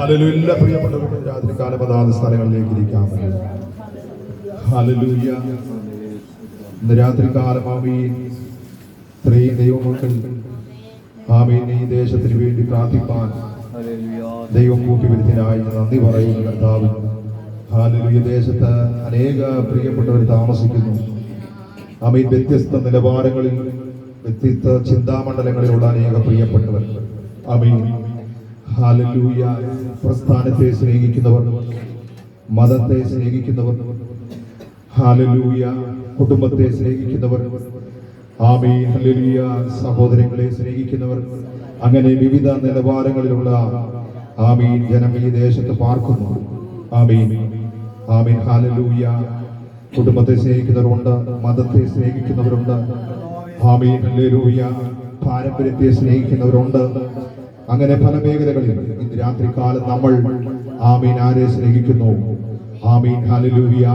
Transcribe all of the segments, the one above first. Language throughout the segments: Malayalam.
ഹല്ലേലൂയ. എല്ലാ പ്രിയപ്പെട്ടവർക്കും രാത്രികാലം അതാത് സ്ഥലങ്ങളിലേക്ക് ഇരിക്കാമല്ലോ. ഹല്ലേലൂയ. ഇന്ന് രാത്രികാലം ആമീൻ ഇത്രയും ദൈവമക്കൾ ആമീൻ ഈ ദേശത്തിന് വേണ്ടി പ്രാർത്ഥിപ്പാൻ ദൈവം കൂട്ടിവരുത്തിനായി നന്ദി പറയുന്ന കർത്താവ്. ഹല്ലേലൂയ. ദേശത്ത് അനേക പ്രിയപ്പെട്ടവർ താമസിക്കുന്നു. ആമീൻ വ്യത്യസ്ത നിലവാരങ്ങളിൽ വ്യത്യസ്ത ചിന്താമണ്ഡലങ്ങളിലുള്ള അനേക പ്രിയപ്പെട്ടവർ. ആമീൻ ഹല്ലേലൂയ. പ്രസ്ഥാനത്തെ സ്നേഹിക്കുന്നവർ, മതത്തെ സ്നേഹിക്കുന്നവർ, ഹല്ലേലൂയ, കുടുംബത്തെ സ്നേഹിക്കുന്നവർ, ആമീൻ ഹല്ലേലൂയ, സഹോദരങ്ങളെ സ്നേഹിക്കുന്നവർ, അങ്ങനെ വിവിധ നിലവാരങ്ങളിലുള്ള ആമീൻ ജനം ഈ ദേശത്ത് പാർക്കുന്നു. ആമീൻ ആമീൻ ഹല്ലേലൂയ. കുടുംബത്തെ സ്നേഹിക്കുന്നവരുണ്ട്, മതത്തെ സ്നേഹിക്കുന്നവരുണ്ട്, ആമീൻ ഹല്ലേലൂയ, പാരമ്പര്യത്തെ സ്നേഹിക്കുന്നവരുണ്ട്. അങ്ങനെ പല മേഖലകളിൽ ഇന്ന് രാത്രികാലം നമ്മൾ ആമീൻ ആരെ സ്നേഹിക്കുന്നു? ആമീൻ ഹല്ലേലൂയ,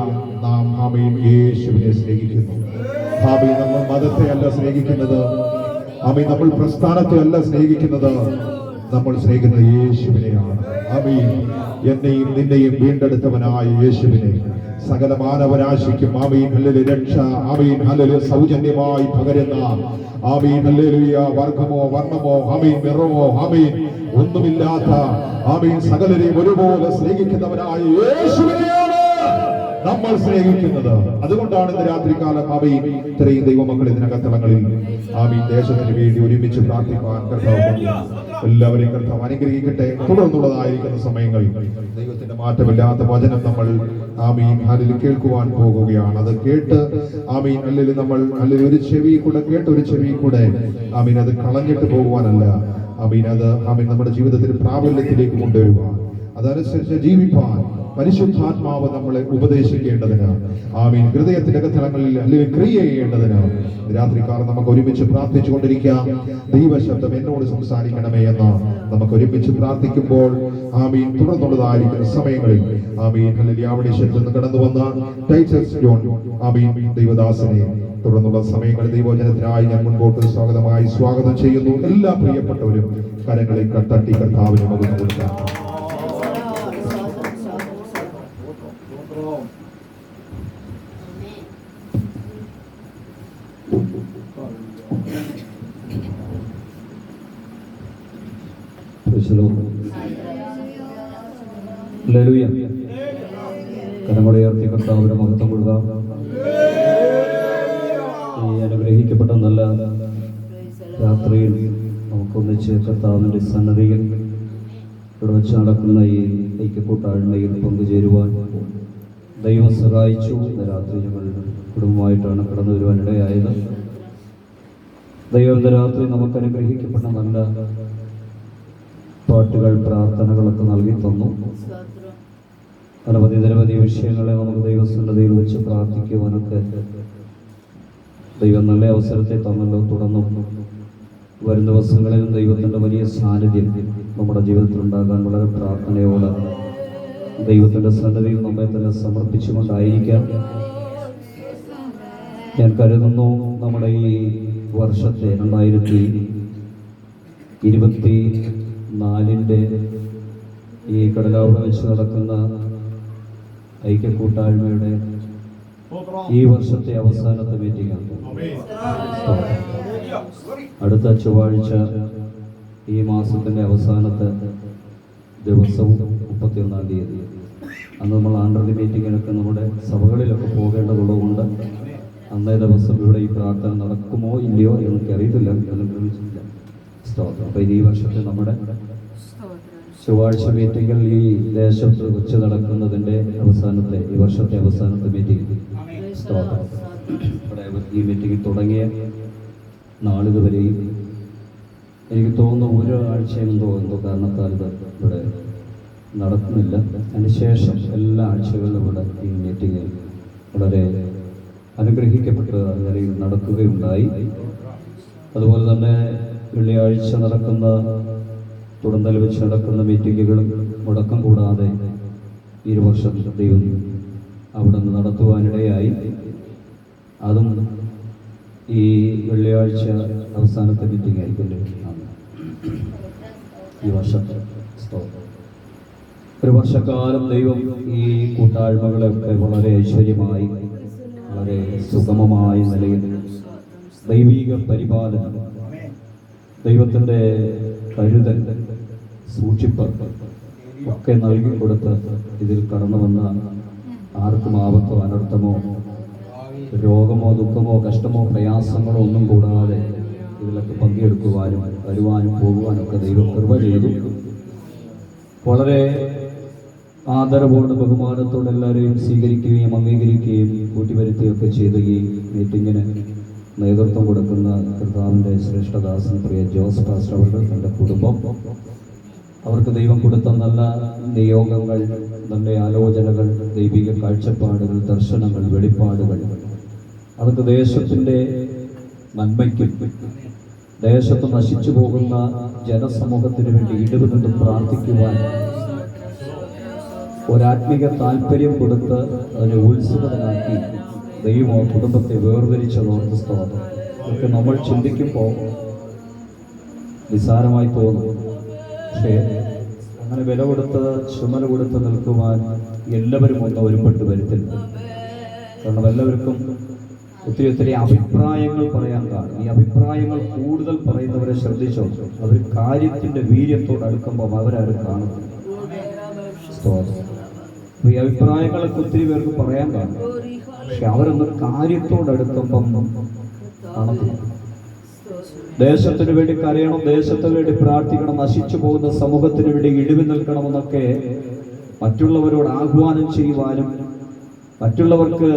നാം ആമീൻ യേശുവിനെ സ്നേഹിക്കുന്നു. ആമീൻ നമ്മൾ മതത്തെ അല്ല സ്നേഹിക്കുന്നത്, ആമീൻ നമ്മൾ പ്രസ്ഥാനത്തെ അല്ല സ്നേഹിക്കുന്നത്, നമ്മൾ സ്നേഹിക്കുന്നത് യേശുവിനെയാണ്. ആമീൻ എന്നെയും നിന്നെയും വീണ്ടെടുത്തവനായ യേശുവിനെ സകല മാനവരാശിക്കും ആമീൻ ഹല്ലേലൂയ രക്ഷ ആമീൻ ഹല്ലേലൂയ സൗജന്യമായി പകരുന്ന ആമീൻ ഹല്ലേലൂയ വർഗമോ വർണ്ണമോ ആമീൻ നിറമോ ആമീൻ ഒന്നുമില്ലാത്ത ആമീൻ സകലരെയും ഒരുപോലെ സ്നേഹിക്കുന്നവനായ യേശുവിനെയാണ് നമ്മൾ സ്നേഹിക്കുന്നത്. അതുകൊണ്ടാണ് ഇന്ന് രാത്രികാലം ആമീൻ ഇത്രയും ദൈവമക്കൾ ഇതിനകത്തളങ്ങളിൽ ആമീൻ ദേശത്തിന് വേണ്ടി ഒരുമിച്ച് പ്രാർത്ഥിക്കാൻ കർത്താവ് എല്ലാവരെയും കർത്താവ് അനുഗ്രഹിക്കട്ടെ. തുടർന്നുള്ളതായിരിക്കുന്ന സമയങ്ങൾ ദൈവത്തിന്റെ മാറ്റമില്ലാത്ത വചനം നമ്മൾ ആമീൻ ഹല്ലേലൂയ കേൾക്കുവാൻ പോകുകയാണ്. അത് കേട്ട് ആമീൻ ഹല്ലേലൂയ നമ്മൾ ഹല്ലേലൂയ ഒരു ചെവി കൂടെ കേട്ട് ഒരു ചെവി കൂടെ ആമീൻ അത് കളഞ്ഞിട്ട് പോകുവാനല്ല, ആമീൻ അത് ആമീൻ നമ്മുടെ ജീവിതത്തിൽ പ്രാബല്യത്തിലേക്ക് കൊണ്ടുവരുവാൻ, അതനുസരിച്ച് ജീവിപ്പാൻ പരിശുദ്ധാത്മാവ് നമ്മളെ ഉപദേശിക്കേണ്ടതിന് ആമീൻ ഹൃദയത്തിന്റെ അകത്തളങ്ങളിൽ അല്ലെങ്കിൽ ക്രിയ ചെയ്യേണ്ടതിന് രാത്രികാലം നമുക്ക് ഒരുമിച്ച് പ്രാർത്ഥിച്ചു കൊണ്ടിരിക്കാം. ദൈവശബ്ദം എന്നോട് സംസാരിക്കണമേ എന്ന് നമുക്ക് ഒരുമിച്ച് പ്രാർത്ഥിക്കുമ്പോൾ ആമീൻ തുടർന്നുള്ളതായിരിക്കുന്ന സമയങ്ങളിൽ ആമീൻ ഹല്ലേലൂയ ആവണീശത്തിൽ നിന്ന് കടന്നു വന്ന ടൈറ്റസ് ജോൺ ആമീൻ ദൈവദാസനെ തുടർന്നുള്ള സമയങ്ങളിൽ ദൈവവചനത്തിനായി ഞാൻ മുൻപോട്ട് സ്വാഗതം ചെയ്യുന്നു. എല്ലാ പ്രിയപ്പെട്ടവരും കരങ്ങളിൽ തട്ടി കർത്താവിനെ മകന് കൊടുക്കാം. ഹല്ലേലൂയ. കരമുടയുയർത്തി കർത്താവിന് മഹത്വം കൊടുക്കാം. ഈ അനുഗ്രഹിക്കപ്പെട്ട നല്ല രാത്രിയിൽ നമുക്കൊന്നിച്ച് കർത്താവിൻ്റെ സന്നദ്ധിയിൽ ഇവിടെ വെച്ച് നടക്കുന്ന ഈ ഐക്യക്കൂട്ടായ്മയിൽ പങ്കുചേരുവാൻ ദൈവം സഹായിച്ചു. ഇന്ന് രാത്രി ഞങ്ങൾ കുടുംബമായിട്ടാണ് കടന്നു വരുവാൻ ഇടയായത്. ദൈവം ഇന്ന് രാത്രി നമുക്ക് അനുഗ്രഹിക്കപ്പെട്ട നല്ല പാട്ടുകൾ, പ്രാർത്ഥനകളൊക്കെ നൽകി തന്നു. നിരവധി വിഷയങ്ങളെ നമുക്ക് ദൈവസന്നിധിയിൽ വെച്ച് പ്രാർത്ഥിക്കുവാനൊക്കെ ദൈവം നല്ല അവസരത്തെ തന്നല്ലോ. തുടർന്നും വരും ദിവസങ്ങളിലും ദൈവത്തിൻ്റെ വലിയ സാന്നിധ്യം നമ്മുടെ ജീവിതത്തിൽ ഉണ്ടാകാൻ വളരെ പ്രാർത്ഥനയോടെ ദൈവത്തിൻ്റെ സന്നിധിയിൽ നമ്മെ തന്നെ സമർപ്പിച്ചുകൊണ്ടായിരിക്കാം. ഞാൻ കരുതുന്നു നമ്മുടെ ഈ വർഷത്തെ 2024 ഈ കടലാവിടെ വെച്ച് നടക്കുന്ന ഐക്യക്കൂട്ടായ്മയുടെ ഈ വർഷത്തെ അവസാനത്തെ മീറ്റിംഗാണ്. അടുത്ത ചൊവ്വാഴ്ച ഈ മാസത്തിൻ്റെ അവസാനത്തെ ദിവസവും 31-ാം തീയതി അന്ന് നമ്മൾ ആണ്ടർലി മീറ്റിങ്ങിനൊക്കെ നമ്മുടെ സഭകളിലൊക്കെ പോകേണ്ടതുള്ളതുകൊണ്ട് അന്നേ ദിവസം ഇവിടെ ഈ പ്രാർത്ഥന നടക്കുമോ ഇല്ലയോ എനിക്കറിയത്തില്ല. അപ്പോൾ ഈ വർഷത്തെ നമ്മുടെ ചൊവ്വാഴ്ച മീറ്റിങ്ങിൽ ഈ ദേശത്ത് വെച്ച് നടക്കുന്നതിൻ്റെ അവസാനത്തെ ഈ വർഷത്തെ അവസാനത്തെ മീറ്റിംഗ് ഇവിടെ ഈ മീറ്റിംഗ് തുടങ്ങിയ നാളിതുവരെയും എനിക്ക് തോന്നുന്നു ഒരാഴ്ചയും എന്തോ കാരണത്താൽ ഇത് ഇവിടെ നടക്കുന്നില്ല. അതിനുശേഷം എല്ലാ ആഴ്ചകളിലും ഇവിടെ ഈ മീറ്റിംഗ് വളരെ അനുഗ്രഹിക്കപ്പെട്ട നിലയിൽ നടക്കുകയുണ്ടായി. അതുപോലെ തന്നെ വെള്ളിയാഴ്ച നടക്കുന്ന തുടർന്നൽ വെച്ച് നടക്കുന്ന മീറ്റിങ്ങുകളും മുടക്കം കൂടാതെ ഈ വർഷം ദൈവം അവിടെ നിന്ന് നടത്തുവാനിടയായി. അതും ഈ വെള്ളിയാഴ്ച അവസാനത്തെ മീറ്റിംഗ് ആയിരിക്കും ഈ വർഷത്തെ. ഒരു വർഷക്കാലം ദൈവം ഈ കൂട്ടായ്മകളെയൊക്കെ വളരെ ഐശ്വര്യമായി, വളരെ സുഗമമായ നിലയിൽ ദൈവിക പരിപാലനം, ദൈവത്തിൻ്റെ കരുതൽ, സൂക്ഷിപ്പ് ഒക്കെ നൽകിക്കൊടുത്ത് ഇതിൽ കടന്നു വന്ന ആർക്കും ആപത്തോ അനർത്ഥമോ രോഗമോ ദുഃഖമോ കഷ്ടമോ പ്രയാസങ്ങളോ ഒന്നും കൂടാതെ ഇതിലൊക്കെ പങ്കെടുക്കുവാനും വരുവാനും പോകുവാനും ഒക്കെ ദൈവം കൃപ ചെയ്തു. വളരെ ആദരവോടെ ബഹുമാനത്തോടെ എല്ലാവരെയും സ്വീകരിക്കുകയും അംഗീകരിക്കുകയും കൂട്ടിവരുത്തുകയൊക്കെ ചെയ്ത ഈ മീറ്റിങ്ങിന് നേതൃത്വം കൊടുക്കുന്ന കർത്താവിൻ്റെ ശ്രേഷ്ഠദാസൻ പ്രിയ ജോസ് പാസ്റ്റർ അവർ, തൻ്റെ കുടുംബം, അവർക്ക് ദൈവം കൊടുത്ത നല്ല നിയോഗങ്ങൾ, നല്ല ആലോചനകൾ, ദൈവിക കാഴ്ചപ്പാടുകൾ, ദർശനങ്ങൾ, വെളിപ്പാടുകൾ, അതൊക്കെ ദേശത്തിൻ്റെ നന്മയ്ക്കും ദേശത്ത് നശിച്ചു പോകുന്ന ജനസമൂഹത്തിന് വേണ്ടി ഇടപെട്ട് പ്രാർത്ഥിക്കുവാൻ ഒരാത്മിക താല്പര്യം കൊടുത്ത് അതിനെ ഉത്സുകതനാക്കി ദൈവം കുടുംബത്തെ വേർതിരിച്ചതോർത്ത് സ്തോത്രം. ഇതൊക്കെ നമ്മൾ ചിന്തിക്കുമ്പോൾ നിസ്സാരമായി തോന്നും. പക്ഷേ അങ്ങനെ വില കൊടുത്ത് ചുമല കൊടുത്ത് നിൽക്കുവാൻ എല്ലാവരും ഒന്ന് ഒരുപെട്ട് വരുത്തില്ല. കാരണം എല്ലാവർക്കും ഒത്തിരി അഭിപ്രായങ്ങൾ പറയാൻ കാണും. ഈ അഭിപ്രായങ്ങൾ കൂടുതൽ പറയുന്നവരെ ശ്രദ്ധിച്ചോ, അവർ കാര്യത്തിന്റെ വീര്യത്തോട് അടുക്കുമ്പോൾ അവരാരും കാണുന്നു. ഈ അഭിപ്രായങ്ങളൊക്കെ ഒത്തിരി പേർക്ക് പറയാൻ കാണും, പക്ഷെ അവരൊന്നും കാര്യത്തോടടുക്കുമ്പം കാണുന്നു. ദേശത്തിന് വേണ്ടി കരയണം, ദേശത്തിന് വേണ്ടി പ്രാർത്ഥിക്കണം, നശിച്ചു പോകുന്ന സമൂഹത്തിന് വേണ്ടി ഇടിവ് നിൽക്കണമെന്നൊക്കെ മറ്റുള്ളവരോട് ആഹ്വാനം ചെയ്യുവാനും മറ്റുള്ളവർക്ക്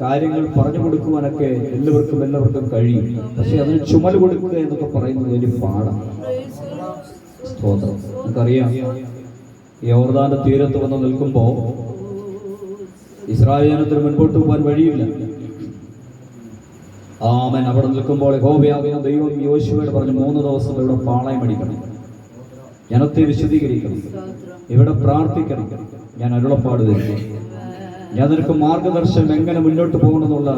കാര്യങ്ങൾ പറഞ്ഞു കൊടുക്കുവാനൊക്കെ എല്ലാവർക്കും കഴിയും. പക്ഷെ അതിന് ചുമല് കൊടുക്കുക എന്നൊക്കെ പറയുന്നത് വലിയ പാടാണ്. സ്തോത്രം. നമുക്കറിയാം, യോർദാന്റെ തീരത്ത് വന്ന് നിൽക്കുമ്പോൾ ഇസ്രായേൽ ജനത്തിന് മുൻപോട്ട് പോകാൻ വഴിയില്ല. ആമേൻ. അവിടെ നിൽക്കുമ്പോൾ യഹോവയാകുന്ന ദൈവം യോശുവയോട് പറഞ്ഞു, 3 ദിവസം ഇവിടെ പാളയം അടിക്കണം, ജനത്തെ വിശദീകരിക്കണം, ഇവിടെ പ്രാർത്ഥിക്കണം, ഞാൻ അരുളപ്പാട് തരും, ഞാൻ നിനക്ക് മാർഗദർശനം എങ്ങനെ മുന്നോട്ട് പോകണമെന്നുള്ള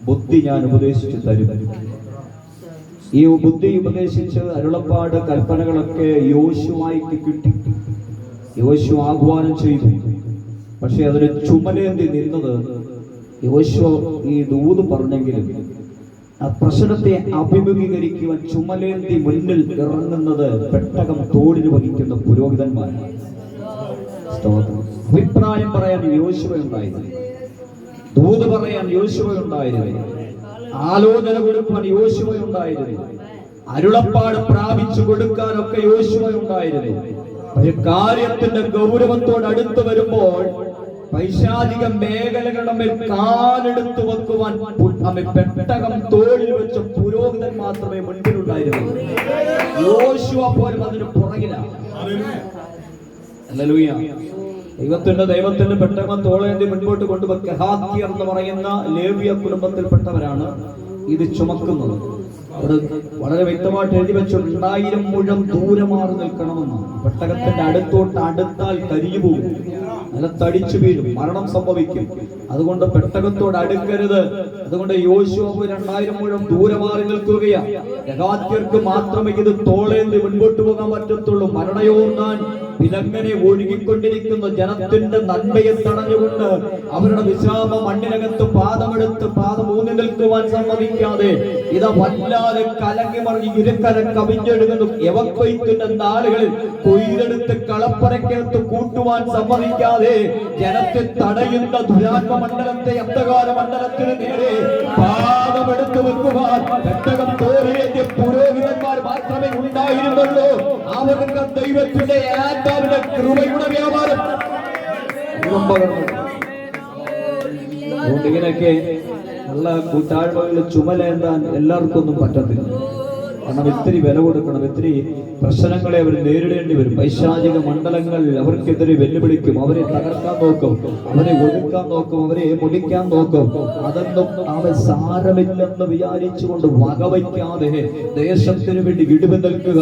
ബുദ്ധി ഞാൻ ഉപദേശിച്ച് തരും. ഈ ബുദ്ധി ഉപദേശിച്ച് അരുളപ്പാട് കൽപ്പനകളൊക്കെ യോശുവായ്ക്ക് കിട്ടി. യോശു ആഹ്വാനം ചെയ്തു. പക്ഷെ അതിന് ചുമലേന്തി നിന്നത് യോശുവ ഈ ദൂത് പറഞ്ഞെങ്കിലും ആ പ്രശ്നത്തെ അഭിമുഖീകരിക്കുവാൻ ചുമലേന്തി മുന്നിൽ ഇറങ്ങുന്നത് പെട്ടകം തോളിൽ വഹിക്കുന്ന പുരോഹിതന്മാരാണ്. അഭിപ്രായം പറയാൻ യോശുവ ഉണ്ടായിരുന്നു, ദൂത് പറയാൻ യോശുവ ഉണ്ടായിരുന്നു, ആലോചന കൊടുക്കാൻ യോശുവ ഉണ്ടായിരുന്നു, അരുളപ്പാട് പ്രാപിച്ചു കൊടുക്കാനൊക്കെ യോശുവ ഉണ്ടായിരുന്നു. പക്ഷെ കാര്യത്തിന്റെ ഗൗരവത്തോട് അടുത്ത് വരുമ്പോൾ പൈശാചിക മേഖലകളുടെ മേൽ കാലെടുത്ത് വെക്കുവാൻ പെട്ടകം തോളിൽ വെച്ച പുരോഹിതൻ മാത്രമേ മുൻപിലുണ്ടായിരുന്നു. യോശുവ പോലും അതിന് പുറകിലാണ്. ഹല്ലേലൂയ. ദൈവത്തിന്റെ പെട്ടകം തോളേന്തി മുൻപോട്ട് കൊണ്ടുപോയി കെഹാത്യർ എന്ന് പറയുന്ന ലേവ്യ കുടുംബത്തിൽപ്പെട്ടവരാണ് ഇത് ചുമക്കുന്നത്. അവിടെ വളരെ വ്യക്തമായിട്ട് എഴുതി വെച്ചു, 1000 മുഴം ദൂരെ മാറി നിൽക്കണമെന്ന്. പെട്ടകത്തിന്റെ അടുത്തോട്ട് അടുത്താൽ കരിഞ്ഞു പോകും, നിലത്തടിച്ചു വീഴും, മരണം സംഭവിക്കും. അതുകൊണ്ട് പെട്ടകത്തോട് അടുക്കരുത്. അതുകൊണ്ട് യോശുവ 2000 മുഴം ദൂരെ മാറി നിൽക്കുകയാണ്. യഹോവ്യർക്ക് മാത്രമേ ഇത് തോളേന്തി മുൻപോട്ട് പോകാൻ പറ്റത്തുള്ളൂ. മരണയോർദാൻ വിലങ്ങനെ ഒഴുകിക്കൊണ്ടിരിക്കുന്ന ജനത്തിന്റെ നന്മയെ തടഞ്ഞുകൊണ്ട് അവരുടെ വിശ്രാമ മണ്ണിനകത്ത് പാദമെടുത്ത് പാദം ഊന്നി നിൽക്കുവാൻ സമ്മതിക്കാതെ ഇതാ വല്ലാതെ കലങ്ങി മറിഞ്ഞ് ഇരുക്കര കവിഞ്ഞൊഴുകുന്നു. യവക്കൊയ്ത്തിന്റെ നാളുകളിൽ കൊയ്തെടുത്ത് കളപ്പരക്കകത്ത് കൂട്ടുവാൻ സമ്മതിക്കാതെ ജനത്തെ തടയുന്ന ദുരാത്മ മണ്ഡലത്തെ അന്ധകാര മണ്ഡലത്തിന് നേരെ പാദമെടുത്ത് വെക്കുവാൻ പെട്ടകം തോളിലേറ്റിയ പുരോഹിതന്മാർ മാത്രമേ ഉണ്ടായിരുന്നുള്ളൂ. അവർക്ക് ദൈവത്തിന്റെ ആത്മാവിന്റെ കൃപയുടെ വ്യാപാരം. ഇങ്ങനെയൊക്കെ ഉള്ള കൂട്ടായ്മകളിൽ ചുമലേന്താൻ എല്ലാവർക്കും ഒന്നും പറ്റത്തില്ല. കാരണം ഇത്തിരി വില കൊടുക്കണം, ഇത്തിരി പ്രശ്നങ്ങളെ അവർ നേരിടേണ്ടി വരും. പൈശാചിക മണ്ഡലങ്ങൾ അവർക്കെതിരെ വെല്ലുവിളിക്കും, അവരെ തകർക്കാൻ നോക്കും, അവരെ ഒതുക്കാൻ നോക്കും, അവരെ മുടിക്കാൻ നോക്കും. അതൊന്നും അവൻ സാരമില്ലെന്ന് വിചാരിച്ചുകൊണ്ട് വകവയ്ക്കാതെ ദേശത്തിന് വേണ്ടി ഇടിവ് നിൽക്കുക,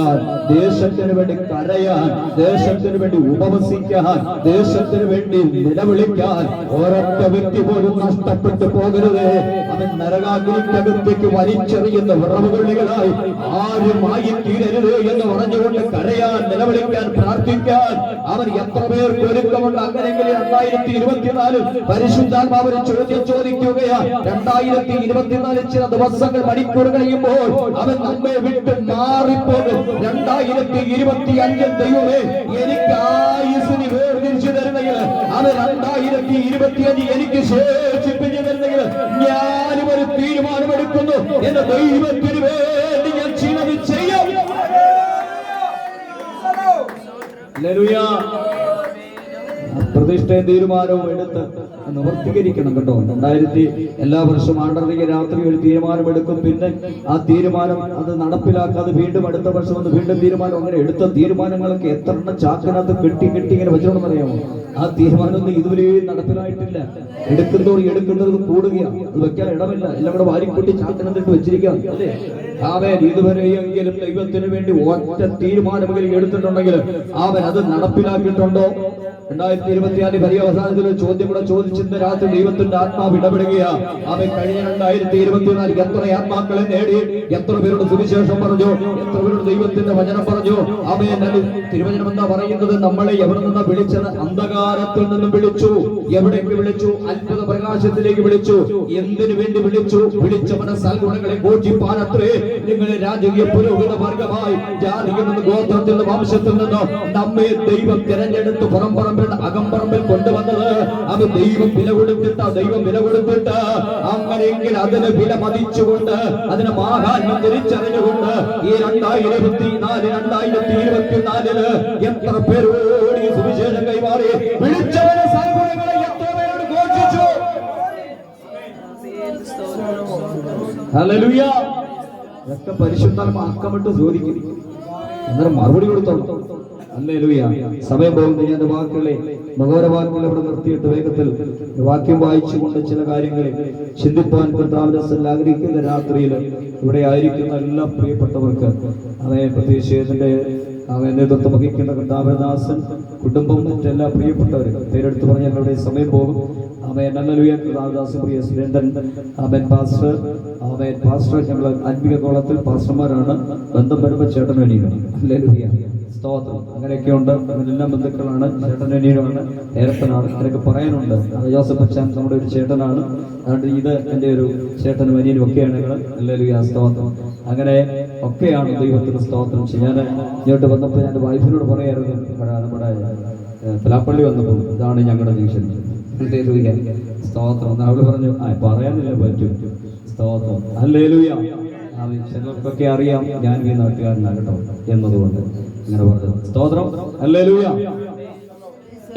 ദേശത്തിന് വേണ്ടി കരയാൻ, ദേശത്തിന് വേണ്ടി ഉപവസിക്കാൻ, ദേശത്തിന് വേണ്ടി നിലവിളിക്കാൻ ഒരൊറ്റ വ്യക്തി പോലും നഷ്ടപ്പെട്ടു പോകരുത്. അവൻ നരകാഗ്നിക്കകത്തേക്ക് വലിച്ചെറിയുന്ന വിറവുകളികളായി ആരുമായി തീരരുത് എന്ന് പറഞ്ഞുകൊണ്ട് കരയാൻ, നിലവിളിക്കാൻ, പ്രാർത്ഥിക്കാൻ അവൻ എത്ര പേർക്ക് ഒരുക്കമുണ്ട്. അങ്ങനെയെങ്കിൽ 2024 പരിശുദ്ധാത്മാവ് ഒരു ചോദ്യം ചോദിക്കുകയാ. 2024 ചില ദിവസങ്ങൾ, മണിക്കൂർ കഴിയുമ്പോൾ അവൻ നമ്മെ വിട്ട് മാറിപ്പോകും. 2025 ദൈവമേ എനിക്ക് ആയുസ്സിന് വേർതിരിച്ചു തരുന്നെങ്കിൽ, അത് 2025 എനിക്ക് ശേഷിപ്പിച്ചു തരുന്നെങ്കിൽ ഞാനും ഒരു തീരുമാനമെടുക്കുന്നു. എന്റെ ദൈവത്തിന് വേണ്ടി ഞാൻ ചിലത് ചെയ്യും. ഹല്ലേലൂയ. പ്രതിഷ്ഠയും തീരുമാനവും എടുത്ത് നിവർത്തീകരിക്കണം കേട്ടോ. 2000 എല്ലാ വർഷവും ആണ്ടറിയ രാത്രി ഒരു തീരുമാനമെടുക്കും. പിന്നെ ആ തീരുമാനം അത് നടപ്പിലാക്കാതെ വീണ്ടും അടുത്ത വർഷം വന്ന് വീണ്ടും തീരുമാനം. അങ്ങനെ എടുത്ത തീരുമാനങ്ങളൊക്കെ എത്ര എണ്ണം ചാക്കിനകത്ത് കെട്ടി ഇങ്ങനെ വെച്ചോണെന്ന് അറിയാമോ? ആ തീരുമാനമൊന്നും ഇതുവരെയും നടപ്പിലായിട്ടില്ല. എടുക്കുന്നത് കൂടുകയാണ്. അത് വെക്കാൻ ഇടമില്ല. എല്ലാം കൂടെ വാരിക്കൂട്ടി ചാക്കിനകത്തിട്ട് വെച്ചിരിക്കുകയാണ് അല്ലേ? അവൻ ഇതുവരെയെങ്കിലും ദൈവത്തിന് വേണ്ടി ഒറ്റ തീരുമാനമെങ്കിലും എടുത്തിട്ടുണ്ടെങ്കിൽ അവൻ അത് നടപ്പിലാക്കിയിട്ടുണ്ടോ? 2024 പര്യവസാനത്തിൽ ഒരു ചോദ്യം കൂടെ ചോദിച്ചിരുന്ന രാത്രി ദൈവത്തിന്റെ ആത്മാവ് ഇടപെടുകയാ. അവൻ കഴിഞ്ഞ 2024 എത്ര ആത്മാക്കളെ നേടി, എത്ര പേരുടെ സുവിശേഷം പറഞ്ഞു, എത്ര പേരുടെ ദൈവത്തിന്റെ വചനം പറഞ്ഞു. അവൻ തിരുവചനം എന്താ പറയുന്നത്? നമ്മളെ എവിടെ നിന്ന് വിളിച്ചത്? അന്ധകാരത്തിൽ നിന്നും വിളിച്ചു. എവിടേക്ക് വിളിച്ചു? അത്ഭുത പ്രകാശത്തിലേക്ക് വിളിച്ചു. എന്തിനു വേണ്ടി വിളിച്ചു? വിളിച്ചവനെ സൽഗുണങ്ങളെ ഘോഷിപ്പാനത്രേ. നിങ്ങളെ രാജകീയ പുരോഹിത വർഗമായി, ജാതിയിൽ നിന്ന്, ഗോത്രത്തിൽ നിന്ന്, വംശത്തിൽ നിന്ന് നമ്മെ ദൈവം തിരഞ്ഞെടുത്ത് പുറംപറമ്പിൽ അകമ്പറമ്പിൽ കൊണ്ടുവന്നത്. അത് ദൈവം വില കൊടുത്തിട്ട് അങ്ങനെയെങ്കിൽ അതിന് വില മതിച്ചുകൊണ്ട്, അതിന് മാഹാത്മ്യം തിരിച്ചറിഞ്ഞുകൊണ്ട് ഈ 2024 എത്ര പേരോട് ഈ സുവിശേഷം കൈമാറി. വിളിച്ചവനെ സൽഗുണങ്ങളെ എത്ര പേരോട് ഘോഷിച്ചു. ഹല്ലേലൂയ. ഇതൊക്കെ പരിശുദ്ധാത്മാവ് അക്കമിട്ട് ചോദിക്കും. അന്നേരം മറുപടി കൊടുത്തോളൂ. ഹല്ലേലൂയ. സമയം പോകുന്ന ഞാൻ വാക്കുകളെ, മകോരവാക്കുകൾ ഇവിടെ നിർത്തിയിട്ട് വേഗത്തിൽ വാക്യം വായിച്ചുകൊണ്ട് ചില കാര്യങ്ങളെ ചിന്തിപ്പാൻ കർത്താവിന്റെ ആഗ്രഹിക്കുന്ന രാത്രിയിൽ ഇവിടെ ആയിരിക്കുന്ന എല്ലാ പ്രിയപ്പെട്ടവർക്ക്, പ്രത്യേകിച്ച് അവൻ നേതൃത്വം വഹിക്കുന്ന കർത്താവദാസൻ, കുടുംബം, മറ്റെല്ലാ പ്രിയപ്പെട്ടവരും പേരെടുത്ത് പറഞ്ഞാൽ അവിടെ സമയം പോകും. അവൻ ഹല്ലേലൂയ. കർത്താവദാസൻ പ്രിയ സുരേന്ദ്രൻ, അവൻ പാസ്റ്റർ ഞങ്ങൾ ആത്മീയ കോളത്തിൽ പാസ്റ്റർമാരാണ്. ബന്ധം വരുമ്പോൾ ചേട്ടൻ വേണ്ടിയാണ്. ഹല്ലേലൂയ. സ്തോത്രം. അങ്ങനെയൊക്കെ ഉണ്ട്. അവരെല്ലാം ബന്ധുക്കളാണ്. ചേട്ടനീനുമാണ്, നേരത്തനാണ്. അങ്ങനെയൊക്കെ പറയാനുണ്ട്. ജോസഫ് അച്ഛൻ നമ്മുടെ ഒരു ചേട്ടനാണ്. അതുകൊണ്ട് ഇത് എൻ്റെ ഒരു ചേട്ടനും അനിയനും ഒക്കെയാണ് ഞങ്ങൾ. ഹല്ലേലൂയ. സ്തോത്രം. അങ്ങനെ ഒക്കെയാണ് ദൈവത്തിന് സ്തോത്രം. ഞാൻ ഇങ്ങോട്ട് വന്നപ്പോൾ ഞാൻ വൈഫിനോട് പറയായിരുന്നു, നമ്മുടെ പിലാപ്പള്ളി വന്നപ്പോൾ ഇതാണ് ഞങ്ങളുടെ ജംഗ്ഷൻ. ഹല്ലേലൂയ. സ്തോത്രം. അവള് പറഞ്ഞു പറയാനില്ല പറ്റും. സ്തോത്രം. ഹല്ലേലൂയ. ചിലർക്കൊക്കെ അറിയാം ഞാൻ ഈ നാട്ടുകാരനാണ് കേട്ടോ എന്നതുകൊണ്ട് ഇങ്ങനെ പറഞ്ഞു. സ്തോത്രം. ഹല്ലേലൂയ.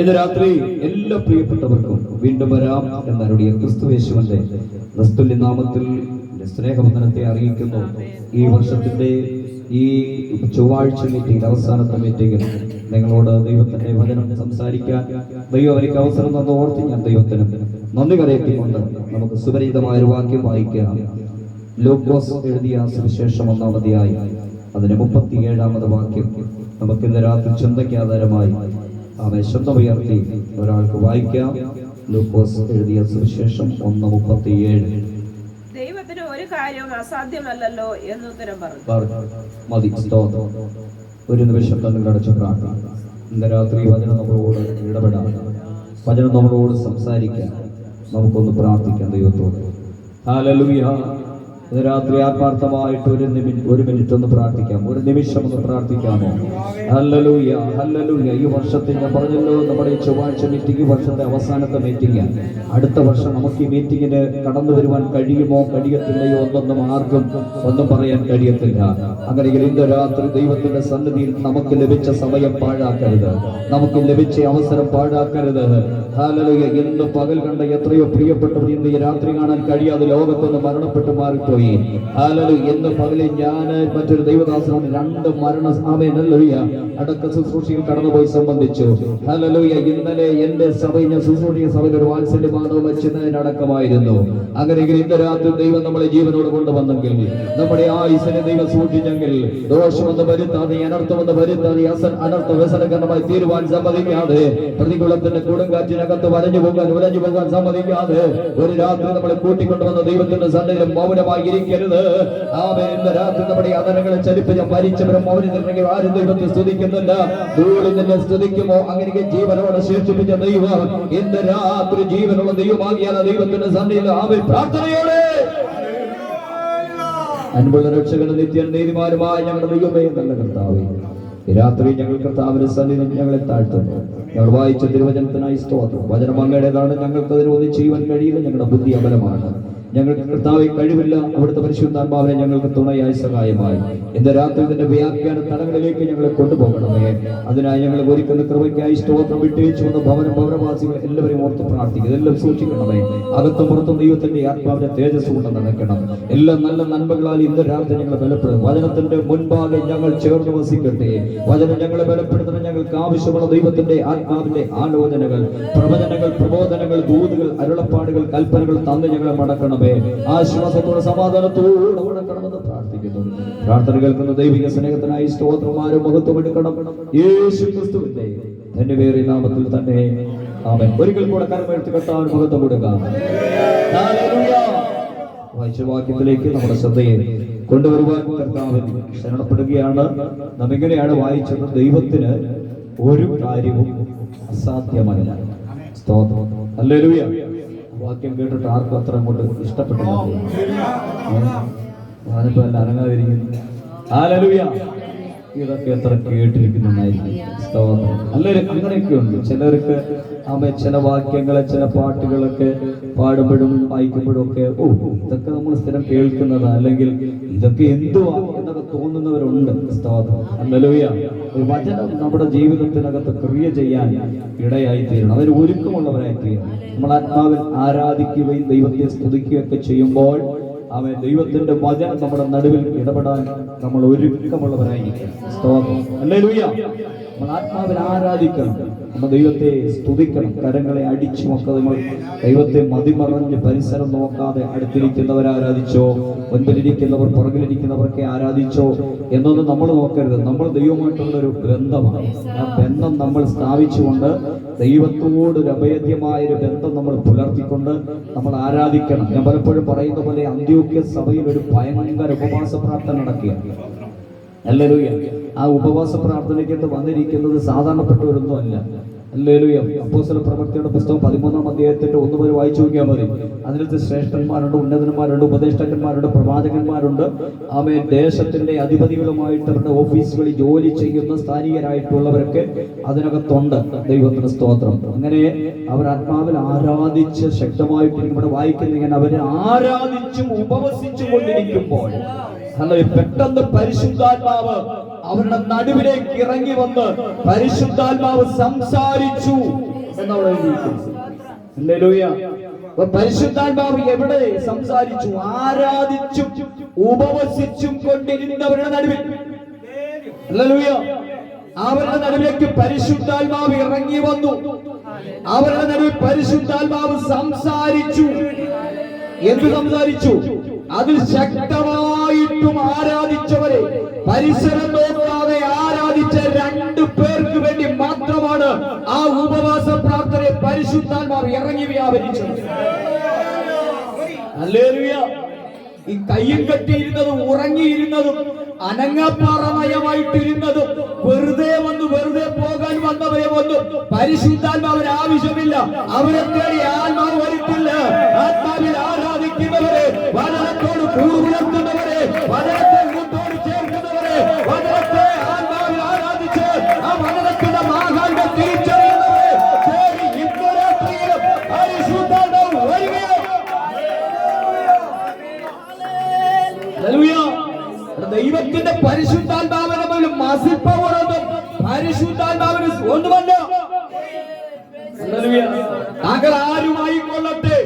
ഇന്ന് രാത്രി എല്ലാ പ്രിയപ്പെട്ടവർക്കും വീണ്ടും വരാം എന്നരുடைய ക്രിസ്തുയേശുവിന്റെ ക്രിസ്തുവിന്റെ നാമത്തിൽ സ്നേഹവന്ദനത്തെ അറിയിക്കുന്നു. ഈ വർഷത്തിന്റെ ഈ ചൊവ്വാഴ്ച മീറ്റിംഗ്, അവസാനത്തെ മീറ്റിംഗിൽ നിങ്ങളോട് ദൈവത്തിന്റെ വചനം സംസാരിക്കാൻ ദൈവം എനിക്ക് അവസരം തന്നു ഓർത്ത് ഞാൻ ദൈവത്തിന് നന്ദി കരയറ്റിക്കൊണ്ട് നമുക്ക് സുപരിചിതമായ ഒരു വാക്യം വായിക്കാം. ലൂക്കോസ് എഴുതിയ സുവിശേഷം 1-ാം അധ്യായം അതിന്റെ 37-ാമത് വാക്യം നമുക്ക് ഇന്ന് രാത്രി ചിന്തയ്ക്ക് ആധാരമായി ശബ്ദമുയർത്തി ഒരാൾക്ക് വായിക്കാം. ലൂക്കോസ് എഴുതിയ സുവിശേഷം 1:37. ദൈവത്തിന് ഒരു കാര്യവും അസാധ്യമല്ലല്ലോ എന്ന് ഉത്തരം പറഞ്ഞു. മതി. സ്തോത്രം. ഒരു നിമിഷം തന്നെ അടച്ചു പ്രാർത്ഥന. ഇന്ന് രാത്രി വചനം നമ്മളോട് ഇടപെടാം, വചനം നമ്മളോട് സംസാരിക്കാൻ നമുക്കൊന്ന് പ്രാർത്ഥിക്കാം ദൈവത്തോട്. ഹല്ലേലൂയ. ഇന്ന് രാത്രി ആത്മാർത്ഥമായിട്ട് ഒരു മിനിറ്റ് ഒന്ന് പ്രാർത്ഥിക്കാം. ഒരു നിമിഷം ഒന്ന് പ്രാർത്ഥിക്കാമോ? ഹല്ലേലൂയ. ഹല്ലേലൂയ. ഈ വർഷത്തിൽ ഞാൻ പറഞ്ഞല്ലോ, നമ്മുടെ ഈ ചൊവ്വാഴ്ച മീറ്റിംഗ് വർഷത്തെ അവസാനത്തെ മീറ്റിംഗ്. അടുത്ത വർഷം നമുക്ക് ഈ മീറ്റിങ്ങിന് കടന്നു വരുവാൻ കഴിയുമോ കഴിയത്തില്ലയോ എന്നൊന്നും ആർക്കും ഒന്നും പറയാൻ കഴിയത്തില്ല. അങ്ങനെയെങ്കിൽ ഇന്ന് രാത്രി ദൈവത്തിന്റെ സന്നിധിയിൽ നമുക്ക് ലഭിച്ച സമയം പാഴാക്കരുത്, നമുക്ക് ലഭിച്ച അവസരം പാഴാക്കരുത്. ഹല്ലേലൂയ. ഇന്ന് പകൽ കണ്ട എത്രയോ പ്രിയപ്പെട്ടവർ ഇന്ന് ഈ രാത്രി കാണാൻ കഴിയാതെ ലോകത്തൊന്ന് മരണപ്പെട്ടു മാറിപ്പോയി. ഹല്ലേലൂയ. ഇന്ന് പകലിൽ ഞാൻ മറ്റൊരു ദൈവദാസനോട് 2 മരണ അടക്ക ശുശ്രൂഷയിൽ കടന്നുപോയി സംബന്ധിച്ചു. ഹല്ലേലൂയ. ഇന്നലെ എന്റെ സഭയിൽ ഞാൻ ശുശ്രൂഷിക്കുന്ന സഭയിൽ ഒരു വാത്സല്യമാനവും അടക്കമായിരുന്നു. അങ്ങനെയെങ്കിൽ ഇന്ന് രാത്രി ദൈവം നമ്മളെ ജീവനോട് കൊണ്ടുവന്നെങ്കിൽ, നമ്മുടെ ആയുസ്സിനെ ദൈവം സൂക്ഷിച്ചെങ്കിൽ, ദോഷമൊന്ന് വരുത്താതെ, അനർത്ഥമൊന്ന് വരുത്താതെ, അനർത്ഥ വ്യസനകരമായി തീരുവാൻ സമ്മതിക്കാതെ, പ്രതികൂലത്തിന്റെ കൊടുങ്കാറ്റിനെ ഇതിനകത്ത് വരഞ്ഞു പോകാൻ ഉലഞ്ഞു പോകാൻ സമ്മതിക്കാതെ ഒരു രാത്രി നമ്മളെ കൂട്ടിക്കൊണ്ടുവന്ന ദൈവത്തിന്റെ സന്നിധിയിൽ മൗനമായി ഇരിക്കരുത്. ആമേൻ. ഇന്ന് രാത്രി നമ്മുടെ അതരങ്ങളെ ചലിപ്പിച്ച മരിച്ചവരും മൗനത്തിലിറങ്ങി ആരും ദൈവത്തെ സ്തുതിക്കുന്നില്ല. ദൂരം നിന്നെ സ്തുതിക്കുമോ? അങ്ങനെ ജീവനോടെ ശേഷിപ്പിച്ച ദൈവം ഇന്ന് രാത്രി ജീവനുള്ള ദൈവമാകിയാൽ ദൈവത്തിന്റെ സന്നിധിയിൽ ആമേൻ പ്രാർത്ഥനയോടെ അൻപുള്ള രക്ഷകനും നിത്യൻ നീതിമാനുമായ ഞങ്ങളുടെ ദൈവമേ, നല്ല കർത്താവേ, ഈ രാത്രി ഞങ്ങൾ കർത്താവിന്റെ സന്നിധിയിൽ ഞങ്ങളെ താഴ്ത്തുന്നു. ഞങ്ങൾ വായിച്ച തിരുവചനത്തിനായി സ്തോത്രം. വചനം അങ്ങയുടേതാണ്. ഞങ്ങൾക്ക് അതിന് ഒന്നും ചെയ്യുവാൻ കഴിയില്ല. ഞങ്ങളുടെ ബുദ്ധി അബലമാണ്. ഞങ്ങൾക്ക് കർത്താവെ കഴിവില്ല. അവിടുത്തെ പരിശുദ്ധാത്മാവിനെ ഞങ്ങൾക്ക് തുണയായി സഹായമായി ഇന്ന് രാത്രി ഇതിന്റെ വ്യാഖ്യാന തലങ്ങളിലേക്ക് ഞങ്ങളെ കൊണ്ടുപോകണമേ. അതിനായി ഞങ്ങൾ ഒരുക്കുന്ന കൃപയ്ക്കായി സ്തോത്രം. വിട്ടേച്ചു വന്ന ഭവനവാസികൾ എല്ലാവരെയും ഓർത്ത് പ്രാർത്ഥിക്കുക. ഇതെല്ലാം സൂക്ഷിക്കണമേ. അകത്തും പുറത്തും ദൈവത്തിന്റെ ആത്മാവിന്റെ തേജസ് കൊണ്ട് നടക്കണം. എല്ലാ നല്ല നന്മകളാൽ ഇന്ന് രാത്രി ഞങ്ങളെ ബലപ്പെടും. വചനത്തിന്റെ മുൻപാകെ ഞങ്ങൾ ചേർന്ന് വസിക്കട്ടെ. വചനം ഞങ്ങളെ ബലപ്പെടുത്തണം. ഞങ്ങൾക്ക് ആവശ്യമുള്ള ദൈവത്തിന്റെ ആത്മാവിന്റെ ആലോചനകൾ, പ്രവചനങ്ങൾ, പ്രബോധനങ്ങൾ, ദൂതുകൾ, അരുളപ്പാടുകൾ, കൽപ്പനകൾ തന്ന് ഞങ്ങളെ മടക്കണം. ആശ്വാസത്തോടെ സമാധാനത്തോടെ മടക്കണമെന്ന് പ്രാർത്ഥിക്കുന്നു. പ്രാർത്ഥന കേൾക്കുന്ന ദൈവിക സ്നേഹത്തിനായി സ്തോത്രമാരും മഹത്വം എടുക്കണം. യേശു ക്രിസ്തുവിന്റെ ധന്യവേറിയ നാമത്തിൽ തന്നെ ആമേൻ. ഒരിക്കൽ കൂടെ കരമുയർത്തി കർത്താവിന് മഹത്വം കൊടുക്കാം. ഹല്ലേലൂയ. വാക്യത്തിലേക്ക് നമ്മുടെ ശ്രദ്ധയെ കൊണ്ടുവരുവാൻ കർത്താവിൽ ശരണപ്പെടുകയാണ്. നാം ഇങ്ങനെയാണ് വായിച്ചത്: ദൈവത്തിന് ഒരു കാര്യവും അസാധ്യമല്ല. സ്തോത്രം. ഹല്ലേലൂയ. വാക്യം കേട്ടിട്ട് ആർക്കും അത്ര അങ്ങോട്ട് ഇഷ്ടപ്പെട്ടില്ല. ഞാനിപ്പോ എല്ലാം അനങ്ങാതിരിക്കുന്നു. ഹല്ലേലൂയ. ഇതൊക്കെ എത്ര കേട്ടിരിക്കുന്നതായിരിക്കും. സ്തോത്രം. അല്ലെങ്കിൽ അങ്ങനെയൊക്കെ ഉണ്ട്. ചിലർക്ക് ചില വാക്യങ്ങളെ, ചില പാട്ടുകളൊക്കെ പാടുമ്പോഴും വായിക്കുമ്പോഴും ഒക്കെ ഇതൊക്കെ നമ്മൾ സ്ഥിരം കേൾക്കുന്നതാ, അല്ലെങ്കിൽ ഇതൊക്കെ എന്തുവാ എന്നൊക്കെ തോന്നുന്നവരുണ്ട്. സ്തോത്രം. ഹല്ലേലൂയ. ഒരു വചനം നമ്മുടെ ജീവിതത്തിനകത്ത് ക്രിയ ചെയ്യാൻ ഇടയായി തീരണം. അതിന് ഒരുക്കമുള്ളവരായി തീരണം. നമ്മൾ ആത്മാവിൽ ആരാധിക്കുകയും ദൈവത്തെ സ്തുതിക്കുകയൊക്കെ ചെയ്യുമ്പോൾ അവൻ ദൈവത്തിന്റെ വചനം നമ്മുടെ നടുവിൽ ഇടപെടാൻ നമ്മൾ ഒരുക്കമുള്ളവരായിരിക്കണം. സ്തോത്രം. ഹല്ലേലൂയ. നമ്മൾ ആത്മാവിൽ ആരാധിക്കണം. നമ്മൾ ദൈവത്തെ സ്തുതിക്കണം. കരങ്ങളെ അടിച്ചുമൊക്കെ നമ്മൾ ദൈവത്തെ മതിമറഞ്ഞ് പരിസരം നോക്കാതെ അടുത്തിരിക്കുന്നവരെ ആരാധിച്ചോ, മുൻപിലിരിക്കുന്നവർ പുറകിലിരിക്കുന്നവർക്കെ ആരാധിച്ചോ എന്നൊന്നും നമ്മൾ നോക്കരുത്. നമ്മൾ ദൈവമായിട്ടുള്ളൊരു ബന്ധമാണ്. ആ ബന്ധം നമ്മൾ സ്ഥാപിച്ചുകൊണ്ട് ദൈവത്തോടൊരു അഭേദ്യമായൊരു ബന്ധം നമ്മൾ പുലർത്തിക്കൊണ്ട് നമ്മൾ ആരാധിക്കണം. ഞാൻ പലപ്പോഴും പറയുന്ന പോലെ അന്ത്യോക്യ സഭയിൽ ഒരു ഭയങ്കര ഉപവാസ പ്രാർത്ഥന നടക്കുകയാണ്. ഹല്ലേലൂയ. ആ ഉപവാസ പ്രാർത്ഥനയ്ക്ക് വന്നിരിക്കുന്നത് സാധാരണപ്പെട്ടവരൊന്നും അല്ല. ഹല്ലേലൂയ. അപ്പോസ്തല പ്രവൃത്തിയുടെ പുസ്തകം 13-ാം അധ്യായത്തിന്റെ 1 മുതൽ വായിച്ചു നോക്കിയാൽ മതി. അതിനകത്ത് ശ്രേഷ്ഠന്മാരുണ്ട്, ഉന്നതന്മാരുണ്ട്, ഉപദേഷ്ടാക്കന്മാരുണ്ട്, പ്രവാചകന്മാരുണ്ട്. ആമേൻ. ദേശത്തിന്റെ അധിപതികളുമായിട്ട് അവരുടെ ഓഫീസുകളിൽ ജോലി ചെയ്യുന്ന സ്ഥാനീയരായിട്ടുള്ളവരൊക്കെ അതിനകത്തുണ്ട്. ദൈവത്തിന് സ്തോത്രം. അങ്ങനെ അവർ ആത്മാവിൽ ആരാധിച്ച് ശക്തമായിട്ട് ഇവിടെ വായിക്കുന്ന ഇങ്ങനെ അവരെ ആരാധിച്ചും ഉപവസിച്ചും കൊണ്ടിരിക്കുമ്പോൾ പെട്ടെന്ന് പരിശുദ്ധാത്മാവ് അവരുടെ നടുവിലേക്ക് ഇറങ്ങി വന്ന് പരിശുദ്ധാത്മാവ് സംസാരിച്ചു എന്നവിടെ എഴുതിയിരിക്കുന്നു. ഹല്ലേലൂയ. പരിശുദ്ധാത്മാവ് എവിടെ സംസാരിച്ചു? ആരാധിച്ചും ഉപവസിച്ചും കൊണ്ടിരുന്നവരുടെ നടുവിൽ. ഹല്ലേലൂയ. അവരുടെ നടുവിലേക്ക് പരിശുദ്ധാത്മാവ് ഇറങ്ങി വന്നു. അവരുടെ നടുവിൽ പരിശുദ്ധാത്മാവ് സംസാരിച്ചു. എന്ത് സംസാരിച്ചു? അതിൽ ശക്തമായിട്ടും ആരാധിച്ചവരെ, പരിസരം നോക്കാതെ ആരാധിച്ച 2 പേർക്ക് വേണ്ടി മാത്രമാണ് ആ ഉപവാസ പ്രാർത്ഥനയെ പരിശുദ്ധാത്മാവ് ഇറങ്ങി വ്യാപരിച്ചത്. ഹല്ലേലൂയ. ഈ കയ്യും കെട്ടിയിരുന്നതും ഉറങ്ങിയിരുന്നതും അനങ്ങാപ്പാറമയമായിട്ടിരുന്നതും വെറുതെ പോകാൻ വന്നവരെ വന്നു പരിശുദ്ധാത്മാവിന് ആവശ്യമില്ല. അവരെ തേടി ആത്മാവ് വരുത്തില്ല. ആത്മാവിൽ ആരാധിക്കുന്നവരെ, വചനത്തോട് കൂറുപുലർത്തുന്നവരെ, വചനത്തെ കൂട്ടോട് ചേർക്കുന്നവരെ, വചനത്തെ ആത്മാവിൽ ആരാധിച്ച് ആ വചനത്തിന്റെ മാഹാത്മ്യം തിരിച്ചറിയുന്നവരെ തേടി ഇന്ന് രാത്രിയിലും പരിശുദ്ധാത്മാവ് വരികയോ. ദൈവത്തിന്റെ പരിശുദ്ധാത്മാവിനെ പോലും മസിപ്പവറൊന്നും പരിശുദ്ധാത്മാവിന് ഒന്നുമല്ല. താങ്കൾ ആരുമായിക്കൊള്ളട്ടെ,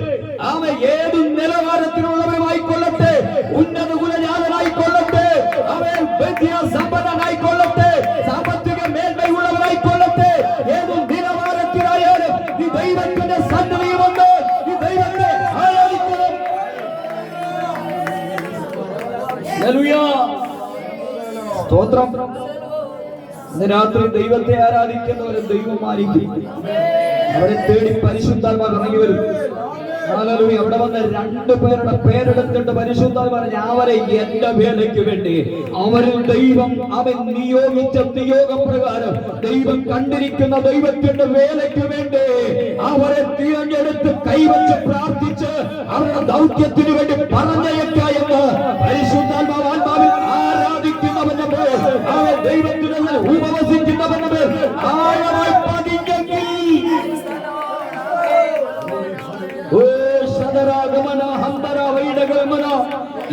അവ ഏത് നിലവാരത്തിലുള്ളവരുമായിക്കൊള്ളട്ടെ, ഉന്നത കുലജാതനായിക്കൊള്ളട്ടെ, അവൻ വിദ്യാസമ്പന്നനായിക്കൊള്ളട്ടെ, സാമ്പത്തിക മേന്മയുള്ളവരായിക്കൊള്ളട്ടെ, ഏത് നിലവാരത്തിലായാലും ഈ ദൈവത്തിന്റെ സന്നിധിയിൽ വന്ന് ഈ ദൈവത്തെ ആരാധിക്കണം. സ്തോത്രം. ഇന്ന് രാത്രി ദൈവത്തെ ആരാധിക്കുന്നവരും ദൈവമായിരിക്കും. അവരെ തേടി പരിശുദ്ധാത്മാവ് ഇറങ്ങി വരും. ഹല്ലേലൂയ. അവിടെ വന്ന് 2 പേരുടെ പേരെടുത്തിട്ട് പരിശുദ്ധാത്മാവ് പറഞ്ഞു, അവരെ എന്റെ വേലയ്ക്ക് വേണ്ടി, അവരിൽ ദൈവം അവൻ നിയോഗിച്ച നിയോഗപ്രകാരം ദൈവം കണ്ടിരിക്കുന്ന ദൈവത്തിന്റെ വേലയ്ക്ക് വേണ്ടി അവരെ തിരഞ്ഞെടുത്ത് കൈവച്ച് പ്രാർത്ഥിച്ച് അവരുടെ ദൗത്യത്തിന് വേണ്ടി പറഞ്ഞയക്കായെന്ന് പരിശുദ്ധാത്മാവ് ആത്മാവിൽ ആരാധിക്കുന്നവന്റെ മേൽ, അവൻ ദൈവത്തിന് ഉപവസിക്കുന്നവന്റെ മേൽ ആഴമായി പതിഞ്ഞെങ്കിൽ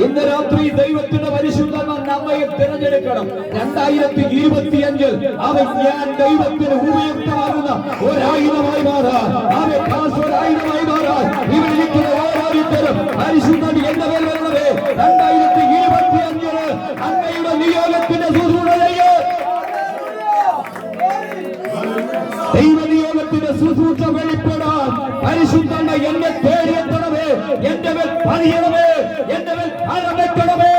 ഇന്ന് രാത്രി ദൈവത്തിന്റെ പരിശുദ്ധാത്മാവ് നമ്മെ തിരഞ്ഞെടുക്കണം. 2025 അവൻ ഞാൻ ദൈവത്തിന് ഉപയുക്തമാകുന്ന ഒരായുധമായി മാറാൻ, അവൻ ഒരായുധമായി മാറാൻ ഇവരിക്കുന്ന ഓരോരുത്തരും പരിശുദ്ധാത്മാവ് എന്ന പേര് വരുന്നത് 2025 അങ്ങയുടെ നിയോഗത്തിന്റെ ശുശ്രൂഷയെ ദൈവനിയോഗത്തിന്റെ ശുശ്രൂഷ വെളിപ്പെടാൻ പരിശുദ്ധാത്മാവ് എന്നെ തേടിയെത്തണമേ, എന്റെ മേൽ പണിയണമേ, എന്റെ മേൽ ഭാരം വെക്കണമേ.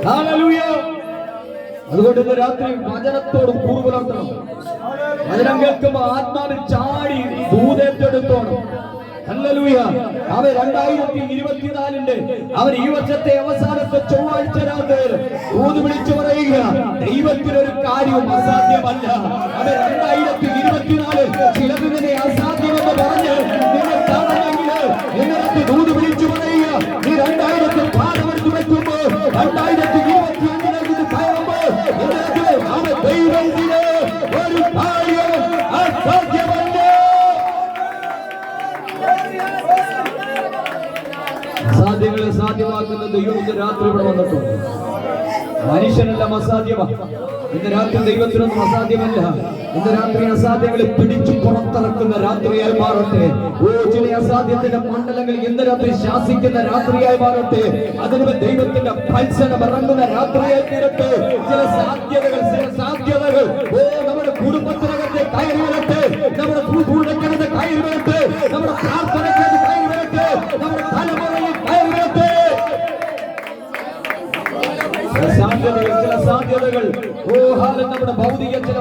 ഹല്ലേലൂയ. അതുകൊണ്ട് ഇന്ന് രാത്രി വചനത്തോട് കൂറുപുലർത്തണം. വചനം കേൾക്കുമ്പോൾ ആത്മാവിൽ ചാടി ദൂതേറ്റെടുത്തോണം. ഹല്ലേലൂയ. അവൻ 2024 അവൻ ഈ വർഷത്തെ അവസാനത്തെ ചൊവ്വാഴ്ച രാത്രി ഊതു വിളിച്ചു പറയുക, ദൈവത്തിനൊരു കാര്യവും അസാധ്യമല്ല. അവൻ 2024 ചിലതിനെ അസാധ്യമെന്ന് പറഞ്ഞ് നിങ്ങൾ കാണണമെങ്കിൽ എന്നിടത്ത് ഊതു വിളിച്ചു പറയുക, നീ 2000 പാഠമെടുത്ത് വെക്കുമ്പോൾ 2025 കയറുമ്പോൾ എന്നിടത്ത് അവൻ ദൈവത്തിന് ഒരു കാര്യവും അസാധ്യമല്ല. അസാധ്യങ്ങളെ സാധ്യമാക്കുന്ന ദൈവത്തിന്റെ രാത്രി ഇവിടെ വന്നിട്ടുണ്ട്. മനുഷ്യനെല്ലാം അസാധ്യമാണ്. ഇന്ന് രാത്രി ദൈവത്തിനൊന്നും അസാധ്യമല്ല. ഇന്ന് രാത്രി അസാധ്യങ്ങളെ പിടിച്ചു പുറത്തിറക്കുന്ന രാത്രിയായി മാറട്ടെ. ചില അസാധ്യത്തിന്റെ മണ്ഡലങ്ങളിൽ ഇന്ന് രാത്രി ശാസിക്കുന്ന രാത്രിയായി മാറട്ടെ. അതിന് ദൈവത്തിന്റെ പത്സനം ഇറങ്ങുന്ന രാത്രിയായി തീരട്ടെ. ചില സാധ്യതകൾ നമ്മുടെ കുടുംബത്തിനകത്തെ കയറി വരട്ടെ, നമ്മുടെ ഭൂതക്കകത്തെ കയറി വരട്ടെ, നമ്മുടെ പ്രാർത്ഥനയ്ക്കകത്ത് കയറി വരട്ടെ, നമ്മുടെ തലമുറയിൽ കയറി വരട്ടെ. ചില സാധ്യതകൾ നമ്മുടെ ഭൗതിക ചില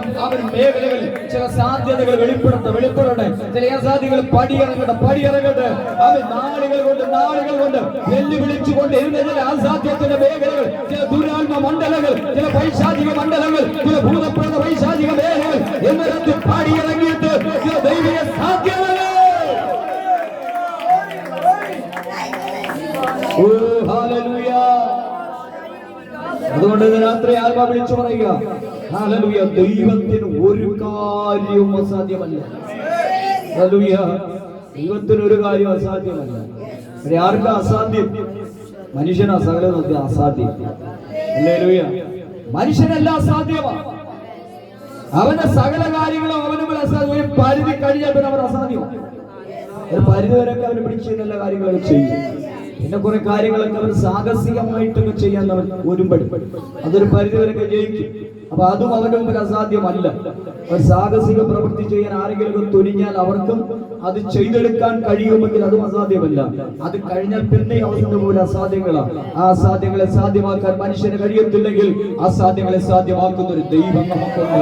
മേഖലകളിൽ ചില സാധ്യതകൾ വെളിപ്പെടട്ടെ. ചില അസാധ്യതകൾ പടിയിറങ്ങട്ടെ. അവൻ നാളുകൾ കൊണ്ട് വെല്ലുവിളിച്ചുകൊണ്ട് ഇരുന്ന ചില അസാധ്യത്തിന്റെ മേഖലകൾ, ചില ദുരാത്മ മണ്ഡലങ്ങൾ, ചില പൈശാചിക മണ്ഡലങ്ങൾ, ചില ഭൂതപ്രേത പൈശാചിക മേഖലകൾ എന്നിടത്ത് പടിയിറങ്ങിയിട്ട് ചില ദൈവിക സാധ്യതകൾ. ഹല്ലേലൂയ. അതുകൊണ്ട് രാത്രി ആത്മാ വിളിച്ചു പറയുക, ഹല്ലേലൂയ, ദൈവത്തിന് ഒരു കാര്യവും അസാധ്യമല്ല. ഹല്ലേലൂയ. ദൈവത്തിന് ഒരു കാര്യം അസാധ്യമല്ല. ആർക്കാ അസാധ്യം? മനുഷ്യനാ സകലതൊക്കെ അസാധ്യം. ഹല്ലേലൂയ. മനുഷ്യനെല്ലാം അസാധ്യമാണ്. അവന്റെ സകല കാര്യങ്ങളും അവനും അസാധ്യം. ഒരു പരിധി കഴിഞ്ഞാൽ പിന്നെ അവൻ അസാധ്യമാണ്. ഒരു പരിധി വരെയൊക്കെ അവന് പിടിച്ച് എല്ലാ കാര്യങ്ങളൊക്കെ ചെയ്യും. പിന്നെ കുറെ കാര്യങ്ങളൊക്കെ അവൻ സാഹസികമായിട്ടൊക്കെ ചെയ്യാൻ അവൻ ഒരുമ്പെടും. അതൊരു പരിധിവരെയൊക്കെ ജയിക്കും. അപ്പൊ അതും അവന്റെ മുമ്പിൽ അസാധ്യമല്ല. അവർ സാഹസിക പ്രവൃത്തി ചെയ്യാൻ ആരെങ്കിലും തുനിഞ്ഞാൽ അവർക്കും അത് ചെയ്തെടുക്കാൻ കഴിയുമെങ്കിൽ അതും അസാധ്യമല്ല. അത് കഴിഞ്ഞാൽ പിന്നെ അവരുടെ പോലെ അസാധ്യങ്ങളാണ്. ആ അസാധ്യങ്ങളെ സാധ്യമാക്കാൻ മനുഷ്യന് കഴിയത്തില്ലെങ്കിൽ അസാധ്യങ്ങളെ സാധ്യമാക്കുന്ന ഒരു ദൈവം നമുക്കുണ്ട്.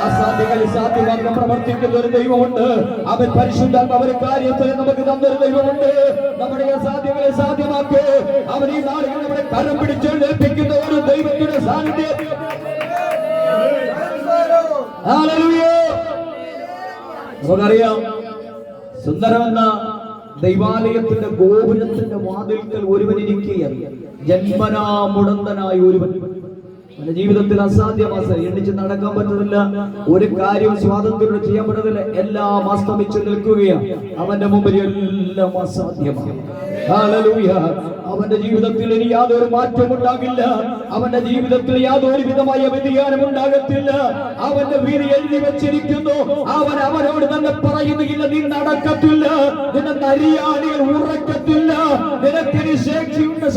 അസാധ്യങ്ങളെ സാധ്യമാക്കാൻ പ്രവർത്തിക്കുന്ന ഒരു ദൈവമുണ്ട്. അവൻ പരിശുദ്ധാത്മാവ് അവരുടെ കാര്യത്തിൽ നമുക്ക് തന്നൊരു ദൈവമുണ്ട്. നമ്മുടെ അസാധ്യങ്ങളെ സാധ്യമാക്കി അവൻ ഈ നാളുകൾ നമ്മുടെ കരം പിടിച്ചെഴുന്നേൽപ്പിക്കുന്ന ഒരു ദൈവത്തിന്റെ സാന്നിധ്യം. നമുക്കറിയാം, സുന്ദരമെന്ന ദൈവാലയത്തിന്റെ ഗോപുരത്തിന്റെ വാതിൽക്കൽ ഒരുവൻ ഇരിക്കുകയാണ്. ജന്മനാ മുടന്തനായ ഒരുവൻ. അവന്റെ ജീവിതത്തിൽ അസാധ്യമാസ എണ്ണിച്ച് നടക്കാൻ പറ്റുന്നില്ല. ഒരു കാര്യവും സ്വാതന്ത്ര്യം ചെയ്യാൻ പറ്റുന്നില്ല. എല്ലാം അസ്തമിച്ച് നിൽക്കുകയാണ്. അവന്റെ മുമ്പിൽ എല്ലാം അസാധ്യമാണ്. ഹല്ലേലൂയ. അവന്റെ ജീവിതത്തിൽ ഇനി യാതൊരു മാറ്റം ഉണ്ടാകില്ല. അവന്റെ ജീവിതത്തിൽ യാതൊരു വിധമായ വ്യതിയാനം ഉണ്ടാകത്തില്ല. അവന്റെ വീട് എഴുതി വെച്ചിരിക്കുന്നു. അവനോട് തന്നെ പറയുന്നില്ല, നീ നടക്കത്തില്ല, നിന്റെ നരിയാണികൾ ഉറക്കത്തില്ല, നിനക്കിനി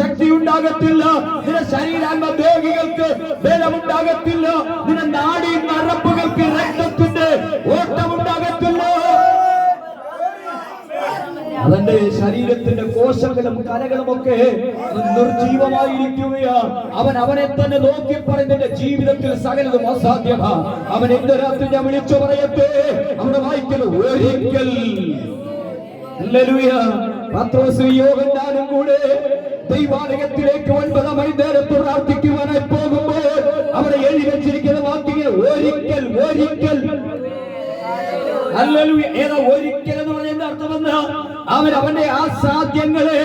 ശക്തി ഉണ്ടാകത്തില്ല, നിന്റെ ശരീരാത്മ ദേഹികൾക്ക് ബലമുണ്ടാകത്തില്ല, നിന്റെ നാഡീ നരമ്പുകൾക്ക് രക്തത്തിന്റെ ഓട്ടമുണ്ടാകത്തില്ല. അവന്റെ ശരീരത്തിന്റെ കോശങ്ങളും കലകളും ഒക്കെ നിർജീവമായിരിക്കുകയാ. അവനെ തന്നെ നോക്കി പറയുന്നതിന്റെ ജീവിതത്തിൽ സകലതും അസാധ്യമാ. അവൻ ഇന്ന് രാത്രി ഞാൻ വിളിച്ചു പറയട്ടെ, അവിടെ വായിക്കുന്നു ഒരിക്കൽ. ഹല്ലേലൂയ. പത്രോസും യോഹന്നാനും കൂടെ ദൈവാലയത്തിലേക്ക് 9 മണി നേരത്ത് പ്രാർത്ഥിക്കുവാനായി പോകുമ്പോൾ അവിടെ എഴുതി വെച്ചിരിക്കുന്ന വാക്യങ്ങൾ ഒരിക്കൽ ഒരിക്കൽ. ഹല്ലേലൂയ. ഏതാ ഒരിക്കൽ എന്ന് പറയുന്ന അർത്ഥമെന്ന്? അവന്റെ അസാധ്യങ്ങളെ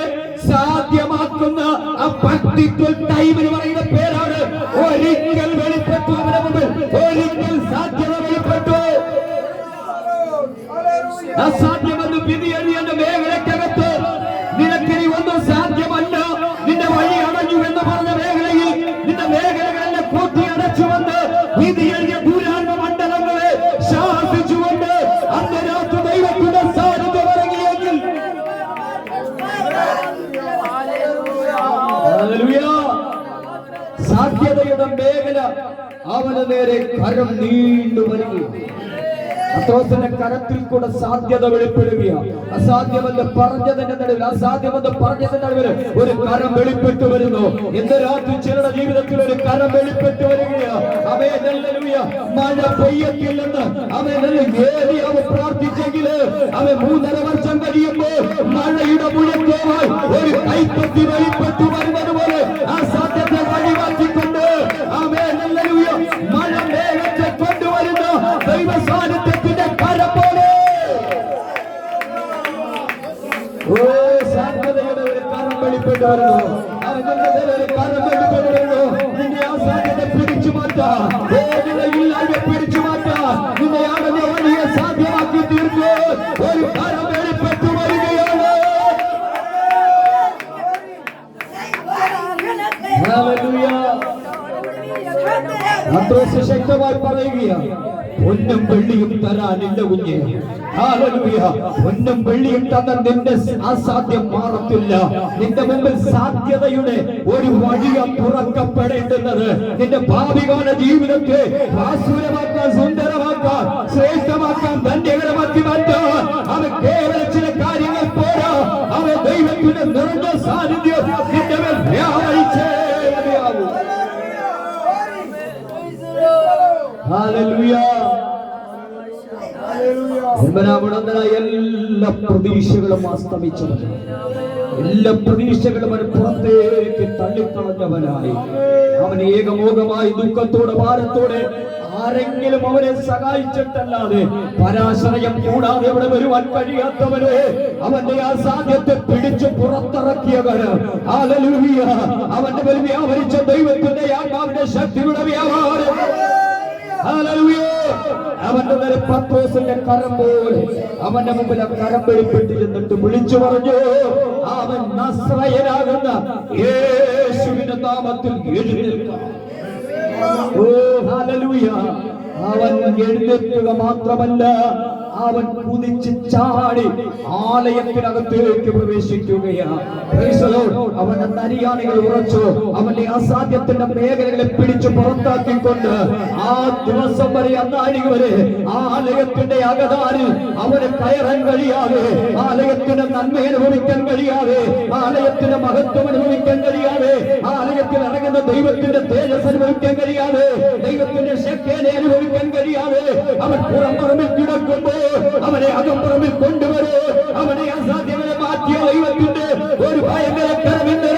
സാധ്യമാക്കുന്ന ആ പ്രാക്ടിക്കൽ ടൈമിന് പറയുന്ന പേരാണ് ഒരിക്കൽ വെളിപ്പെട്ടു. അവന്റെ മുമ്പിൽ ഒരിക്കൽ സാധ്യത വെളിപ്പെട്ടു. അസാധ്യമെന്ന് വിധി എഴുതിയ മേഖലക്കകത്ത് നിനക്കിനി ഒന്നും സാധ്യമല്ല, നിന്റെ വഴി അടഞ്ഞു എന്ന് പറഞ്ഞ മേഖലയിൽ നിന്റെ മേഖലകളെല്ലാം കൂട്ടി അടച്ചുവന്ന് വിധി എഴുതിയ ദൂരാത്മ മണ്ഡലങ്ങളെ ശാസിച്ചുകൊണ്ട് അന്ന് രാത്രി ദൈവത്തിന്റെ സാന്നിധ്യം ഇറങ്ങിയെങ്കിൽ സാധ്യതയുടെ മേഖല അവന് നേരെ കരം നീണ്ടു വരികയും പത്രോസിന്റെ കരത്തിൽ കൂടെ സാധ്യത വെളിപ്പെടുകയാണ്. അസാധ്യമെന്ന് പറഞ്ഞതിന്റെ നടുവിൽ, അസാധ്യമെന്ന് പറഞ്ഞതിന്റെ നടുവിൽ ഒരു കരം വെളിപ്പെട്ടു വരുന്നു. ഇന്ന് രാത്രി ചിലരുടെ ജീവിതത്തിൽ ഒരു കരം വെളിപ്പെട്ടു വരികയാണ്. ഹല്ലേലൂയ. മഴ പെയ്യത്തില്ലെന്ന് അവൻ പ്രാർത്ഥിച്ചെങ്കിൽ അവൻ 3.5 വർഷം കഴിയുമ്പോൾ മഴയുടെ മുഴക്കമായി ഒരു കൈപ്പത്തി വെളിപ്പെട്ടു വരുന്നത് പോലെ ആ സാധ്യത വഴിമാറ്റിക്കൊണ്ട് ഹല്ലേലൂയ മഴ മേഘത്തെ കൊണ്ടുവരുന്ന ദൈവ സാന്നിധ്യത്തിന്റെ കരം പോലെ സാധ്യതയുടെ ഒരു കരം വെളിപ്പെട്ടു വരുന്നു. ഒരു കരം വെളിപ്പെട്ടു വരുന്നു. നിന്റെ ആ സാധ്യത പിടിച്ചു മാറ്റാം, ഇല്ലാതെ പിടിച്ചു മാറ്റാം, നിന്നെ ആണെന്ന് വലിയ സാധ്യമാക്കി തീർക്കൂ. ഒരു കരം വെളിപ്പെട്ടു വരികയാണ്. പത്രോസ് ശക്തമായി പറയുകയാണ്, പൊന്നും വെള്ളിയും തരാനില്ല കുഞ്ഞെ. ഹല്ലേലൂയ. പൊന്നും വെള്ളിയും തന്ന നിന്റെ അസാധ്യം മാറത്തില്ല. നിന്റെ മുമ്പിൽ സാധ്യതയുടെ ഒരു വഴിയ തുറക്കപ്പെടേണ്ടുന്നത് നിന്റെ ഭാവികാല ജീവിതത്തെ ആസുരമാക്കാൻ, സുന്ദരമാക്കാൻ, ശ്രേഷ്ഠമാക്കാൻ, ധന്യകരമാക്കി മാറ്റാൻ അവൻ കേവല ചില കാര്യങ്ങൾ പോരാ. അവൻ ദൈവത്തിന്റെ നിറഞ്ഞ സാന്നിധ്യം നിന്റെ മേൽ വ്യാപരിച്ചേ മതിയാവൂ. ഹല്ലേലൂയ. എല്ലാ പ്രതീക്ഷകളും അസ്തമിച്ചവൻ, എല്ലാ പ്രതീക്ഷകളും അവൻ പുറത്തേക്ക് തള്ളിക്കളഞ്ഞവനായി അവൻ ഏകമോകമായി ദുഃഖത്തോടെ ഭാരത്തോടെ ആരെങ്കിലും അവനെ സഹായിച്ചിട്ടല്ലാതെ പരാശ്രയം കൂടാതെ അവിടെ വരുവാൻ കഴിയാത്തവനെ അവന്റെ ആ സാധ്യത്തെ പിടിച്ചു പുറത്തിറക്കിയവന് ഹല്ലേലൂയ അവന്റെ മേൽ വ്യാപരിച്ച ദൈവത്തിന്റെ ആത്മാവിന്റെ ശക്തിയുടെ വ്യാപാരം ഹല്ലേലൂയ. അവന്റെ നേരെ പത്രോസിന്റെ കരം പോലെ അവന്റെ മുമ്പിൽ കരം വെളിപ്പെട്ട് ചെന്നിട്ട് വിളിച്ചു പറഞ്ഞു, അവൻ നസ്രയനാകുന്ന യേശുവിന്റെ നാമത്തിൽ എഴുന്നേൽക്കുക. ഓ ഹല്ലേലൂയ. അവൻ എഴുന്നേൽക്കുക മാത്രമല്ല, അവൻ കുതിച്ച് ചാടി ആലയത്തിനകത്തേക്ക് പ്രവേശിക്കുകയാണ്. അവന്റെ നരിയാണികൾ ഉറച്ചു. അവന്റെ അസാധ്യത്തിന്റെ മേഖലകളെ പിടിച്ചു പുറത്താക്കിക്കൊണ്ട് ആ ദിവസം വരെ, അന്നാഴിക വരെ ആലയത്തിന്റെ അകതാരിൽ അവന് കയറാൻ കഴിയാതെ, ആലയത്തിന്റെ നന്മ അനുഭവിക്കാൻ കഴിയാതെ, ആലയത്തിന്റെ മഹത്വം അനുഭവിക്കാൻ കഴിയാതെ, ആലയത്തിൽ ഇറങ്ങുന്ന ദൈവത്തിന്റെ തേജസ് അനുഭവിക്കാൻ കഴിയാതെ, ദൈവത്തിന്റെ ശക്തിയെ അനുഭവിക്കാൻ കഴിയാതെ അവൻ പുറംപറമ്പിൽ കിടക്കുമ്പോൾ അവനെ അകംപുറമിൽ കൊണ്ടുവരൂ. അവനെ അസാധ്യങ്ങളെ മാറ്റിയ ദൈവത്തിന്റെ ഒരു ഭയങ്കര കരവിന്റെ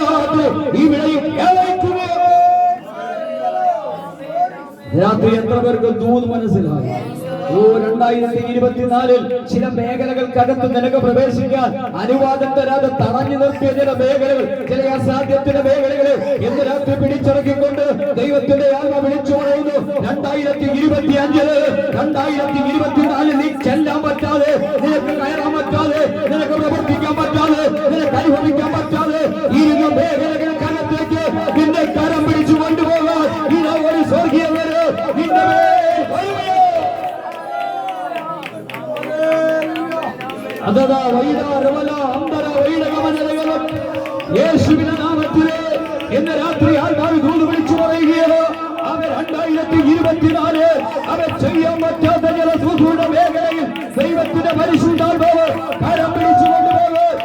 ഇവിടെയും രാത്രി എത്ര പേർക്ക് ദൂത് മനസ്സിലായി? 2024 ചില മേഖലകൾക്കകത്ത് നിനക്ക് പ്രവേശിക്കാൻ അനുവാദം തരാതെ തടഞ്ഞു നിർത്തിയ ചില മേഖലകൾ, ചില അസാധ്യത്തിന്റെ മേഖലകളെ ഇന്ന് രാത്രി പിടിച്ചിറക്കിക്കൊണ്ട് ദൈവത്തിന്റെ ആത്മ വിളിച്ചു പറയുന്നു. 2025 2024 നീ ചെല്ലാൻ പറ്റാതെ, നിനക്ക് കയറാൻ പറ്റാതെ, നിനക്ക് പ്രവർത്തിക്കാൻ പറ്റാതെ, നിനക്ക് അനുഭവിക്കാൻ പറ്റാതെ ഇരുന്ന മേഖലകൾക്കകത്തേക്ക് നിന്നെ കരം പിടിച്ചു കൊണ്ടുപോകാൻ ഇതാ ഒരു സ്വർഗീയവര് നിന്റെ യേശുവിന്റെ നാമത്തില് ഇന്ന് രാത്രി ആത്മാവ് ദൂത് വിളിച്ചു പറയുകയാണ്. അവൻ 2024 അവൻ ചെയ്യാൻ പറ്റാത്ത ചില സുഖയുടെ മേഖലയിൽ ദൈവത്തിന്റെ പരിശുദ്ധാത്മാവ് കരം പിടിച്ചു കൊണ്ടുപോകും.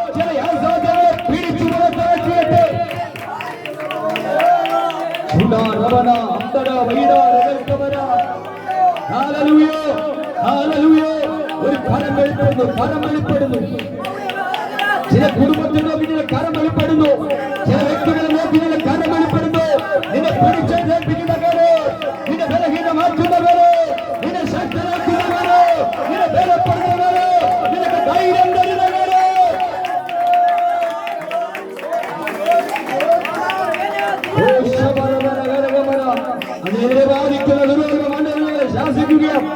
ഒരു കരം വെളിപ്പെടുന്നു. ചില കുടുംബത്തിൽ നോക്കി കരം വെളിപ്പെടുന്നു. ചില വ്യക്തികളെ നോക്കി കരം വെളിപ്പെടുന്നു. നിന്നെ പിടിച്ചേൽപ്പിക്കുന്നവര്, നിന്നെ ബലഹീനമാക്കുന്നവര്, നിന്നെ ശക്തനാക്കുന്നവര്, നിന്നെ ബലപ്പെടുന്നവര്, നിനക്ക് ധൈര്യം തരുന്നവര്. അതിനെതിരെ ബാധിക്കുന്ന ദുർമണ്ഡലങ്ങളെ ശാസിക്കുകയാണ്.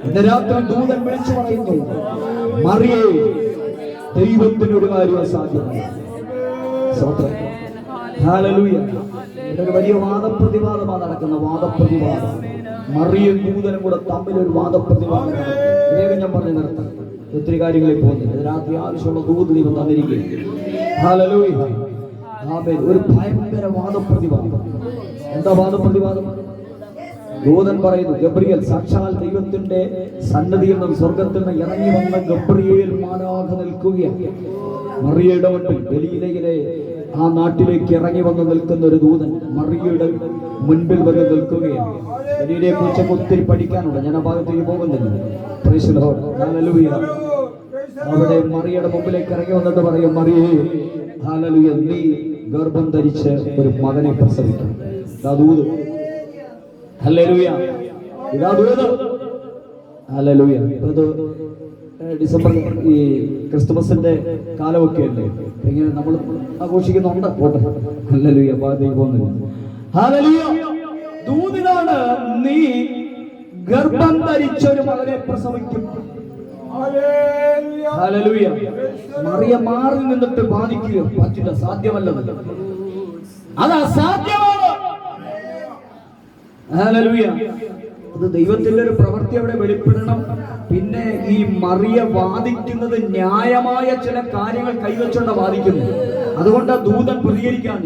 ഇന്ന് രാത്രി ദൂതൻ വിളിച്ചു പറയുന്നു, മറിയേ, ദൈവത്തിനൊരു കാര്യം അസാധ്യമാണ്. ഇതൊരു വലിയ വാദപ്രതിവാദമാണ് നടക്കുന്ന വാദപ്രതിവാദം. മറിയും ദൂതനും കൂടെ തമ്മിലൊരു വാദപ്രതിവാദം. വേഗം ഞാൻ പറഞ്ഞു നിർത്താം, ഒത്തിരി കാര്യങ്ങളിൽ പോകുന്നില്ല. രാത്രി ആവശ്യമുള്ള ദൂത് ദൈവം തന്നിരിക്കുകയും ഒരു ഭയങ്കര വാദപ്രതിവാദം. എന്താ വാദപ്രതിവാദം? ദൂതൻ പറയുന്നു, ഗബ്രിയേൽ, സാക്ഷാൽ ദൈവത്തിന്റെ സന്നദ്ധിയിൽ നിന്നും സ്വർഗത്തിൽ നിന്ന് ഇറങ്ങി വന്ന ഗബ്രിയേൽ മാലാഖ നിൽക്കുകയാണ് മറിയയുടെ മുൻപിൽ. ഗലീലയിലെ ആ നാട്ടിലേക്ക് ഇറങ്ങി വന്ന് നിൽക്കുന്ന ഒരു ദൂതൻ മറിയയുടെ മുൻപിൽ വന്ന് നിൽക്കുകയാണ്. ഗലീലയെ കുറിച്ചൊക്കെ ഒത്തിരി പഠിക്കാനുണ്ട്, ഞാൻ ആ ഭാഗത്തേക്ക് പോകുന്നില്ല. Praise the Lord, hallelujah. അവിടെ മറിയയുടെ മുമ്പിലേക്ക് ഇറങ്ങി വന്നിട്ട് പറയും, മറിയേ, ഹല്ലേലൂയ, നീ ഗർഭം ധരിച്ച് ഒരു മകനെ പ്രസവിക്കും. ദൂത്, ഹല്ലേലൂയ, ഇതാ ദൂത്, ഹല്ലേലൂയ. ഇത് ഡിസംബർ ഈ ക്രിസ്തുമസിന്റെ കാലമൊക്കെ അല്ലേ, ഇങ്ങനെ നമ്മൾ ആഘോഷിക്കുന്നുണ്ട്. പോട്ടെ, ഹല്ലേലൂയ, ഭാഗത്തേക്ക് പോകുന്നില്ല. ഹല്ലേലൂയ, ദൂതിനാണ്, നീ ഗർഭം ധരിച്ച ഒരു മകനെ പ്രസവിക്കും. ഹല്ലേലൂയ. മറിയ മാറി നിന്നിട്ട് ബാധിക്കുക പറ്റില്ല, സാധ്യമല്ലത്, അത് അസാധ്യമാണ്. ഹല്ലേലൂയ. അത് ദൈവത്തിന്റെ ഒരു പ്രവൃത്തി അവിടെ വെളിപ്പെടണം. പിന്നെ ഈ മറിയ വാദിക്കുന്നത് ന്യായമായ ചില കാര്യങ്ങൾ കൈവച്ചുകൊണ്ട് വാദിക്കുന്നു. അതുകൊണ്ട് ദൂതൻ പ്രതികരിക്കാൻ,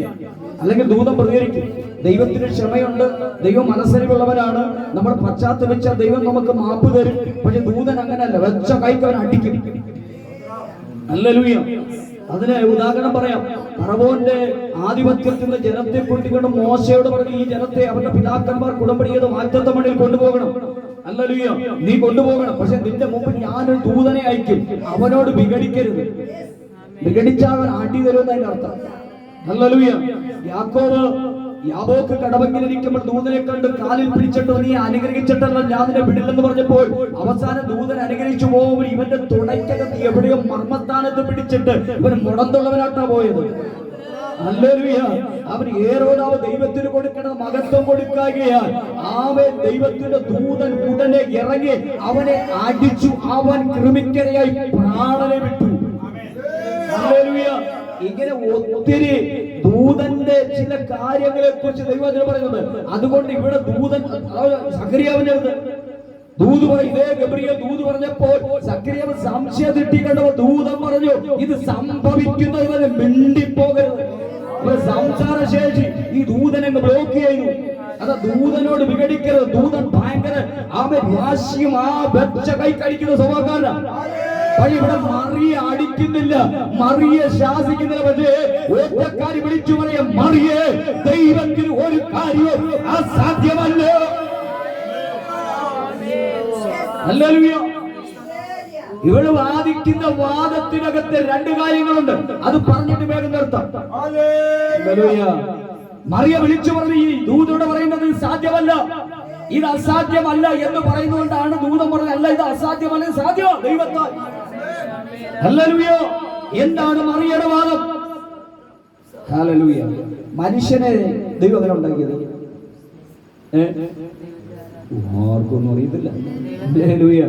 അല്ലെങ്കിൽ ദൂതൻ പ്രതികരിക്കും. ദൈവത്തിന് ക്ഷമയുണ്ട്, ദൈവം മനസ്സരിവുള്ളവരാണ്. നമ്മൾ പശ്ചാത്തപിച്ച ദൈവം നമുക്ക് മാപ്പ് തരും. പക്ഷെ ദൂതൻ അങ്ങനല്ല, വെച്ച കൈക്കവൻ അടിക്കും. ഹല്ലേലൂയ. അതിന് ഉദാഹരണം പറയാം. ഫറവോന്റെ ആധിപത്യത്തിൽ നിന്ന് ജനത്തെ കൂട്ടിക്കൊണ്ട് മോശയോട് പറഞ്ഞു, ഈ ജനത്തെ അവരുടെ പിതാക്കന്മാർ ഉടമ്പടി ചെയ്ത് വാഗ്ദത്ത മണ്ണിൽ കൊണ്ടുപോകണം. ഹല്ലേലൂയ, നീ കൊണ്ടുപോകണം. പക്ഷെ നിന്റെ മുമ്പിൽ ഞാനൊരു ദൂതനെ അയക്കും, അവനോട് വിഘടിക്കരുത്. വിഘടിച്ചാൽ അവൻ അടി തരുമെന്ന് അതിന്റെ അർത്ഥം. ഹല്ലേലൂയ. യാബോക്ക് കടവങ്കിലിരിക്കുമ്പോൾ ദൂതനെ കണ്ട് കാലിൽ പിടിച്ചിട്ട്, നീ അനുഗ്രഹിച്ചിട്ടല്ല ഞാൻ നിന്നെ വിടില്ലെന്ന് പറഞ്ഞപ്പോൾ അവസാനം ദൂതൻ അനുഗ്രഹിച്ചു പോകുമ്പോൾ ഇവന്റെ തുടയ്ക്കകത്ത് എവിടെയോ മർമ്മസ്ഥാനത്ത് പിടിച്ചിട്ട് ഇവൻ മുടന്തുള്ളവനാട്ടാ പോയത്. ഹല്ലേലൂയ. അവൻ ഏറോദാവ് ദൈവത്തിന് കൊടുക്കേണ്ട മഹത്വം കൊടുക്കുകയാൽ അവൻ ദൈവത്തിന്റെ ദൂതൻ ഉടനെ ഇറങ്ങി അവനെ അടിച്ചു. അവൻ കൃമിക്കരയായി പ്രാണനെ വിട്ടു. ഹല്ലേലൂയ. ഇങ്ങനെ ഒത്തിരി ദൂതന്റെ ചില കാര്യങ്ങളെ കുറിച്ച് ദൈവത്തിന് പറയുന്നത്. അതുകൊണ്ട് ഇവിടെ ദൂതൻ സഖറിയാവിന്റെ ദൂത് പറയും, ഇതേ ഗബ്രിയേൽ ദൂത് പറഞ്ഞപ്പോൾ സഖറിയാവ് സംശയം തെറ്റിക്കണ്ടപ്പോൾ ദൂതൻ പറഞ്ഞു, ഇത് സംഭവിക്കുന്നത് മിണ്ടിപ്പോകരുത്. സംസാരശേഷി ഈ ദൂതനങ്ങ് ബ്ലോക്ക് ചെയ്തു. അത് ദൂതനോട് വിഘടിക്കരുത്. ദൂതൻ ഭയങ്കര വാശിയും ആ വെച്ച കൈ കഴിക്കുന്ന സ്വഭാവക്കാരനാണ്. ഇവിടെ മറിയെ അടിക്കുന്നില്ല, മറിയെ ശാസിക്കുന്നില്ല. പക്ഷേ ഒറ്റക്കാരി വിളിച്ചു പറയാം, മറിയെ, ദൈവത്തിന് ഒരു കാര്യവും അസാധ്യമല്ല. ഹല്ലേലൂയ. ഇവിടെ വാദിക്കുന്ന വാദത്തിനകത്ത് രണ്ട് കാര്യങ്ങളുണ്ട്, അത് പറഞ്ഞിട്ട് വേഗം നിർത്താം. ഹല്ലേലൂയ. മറിയ വിളിച്ചു പറഞ്ഞു, ഈ ദൂതനോട് പറയുന്നത് സാധ്യമല്ല, ഇത് അസാധ്യമല്ല എന്ന് പറയുന്നതുകൊണ്ടാണ് ദൂതൻ പറഞ്ഞത്, അല്ല ഇത് അസാധ്യമല്ല, സാധ്യമാണ് ദൈവത്താൽ. ഹല്ലേലൂയ. എന്താണ് മറിയയുടെ വാദം? ഹല്ലേലൂയ. മനുഷ്യനെ ദൈവം അങ്ങനെ ഉണ്ടാക്കിയത് ആർക്കൊന്നും അറിയത്തില്ല. ഹല്ലേലൂയ.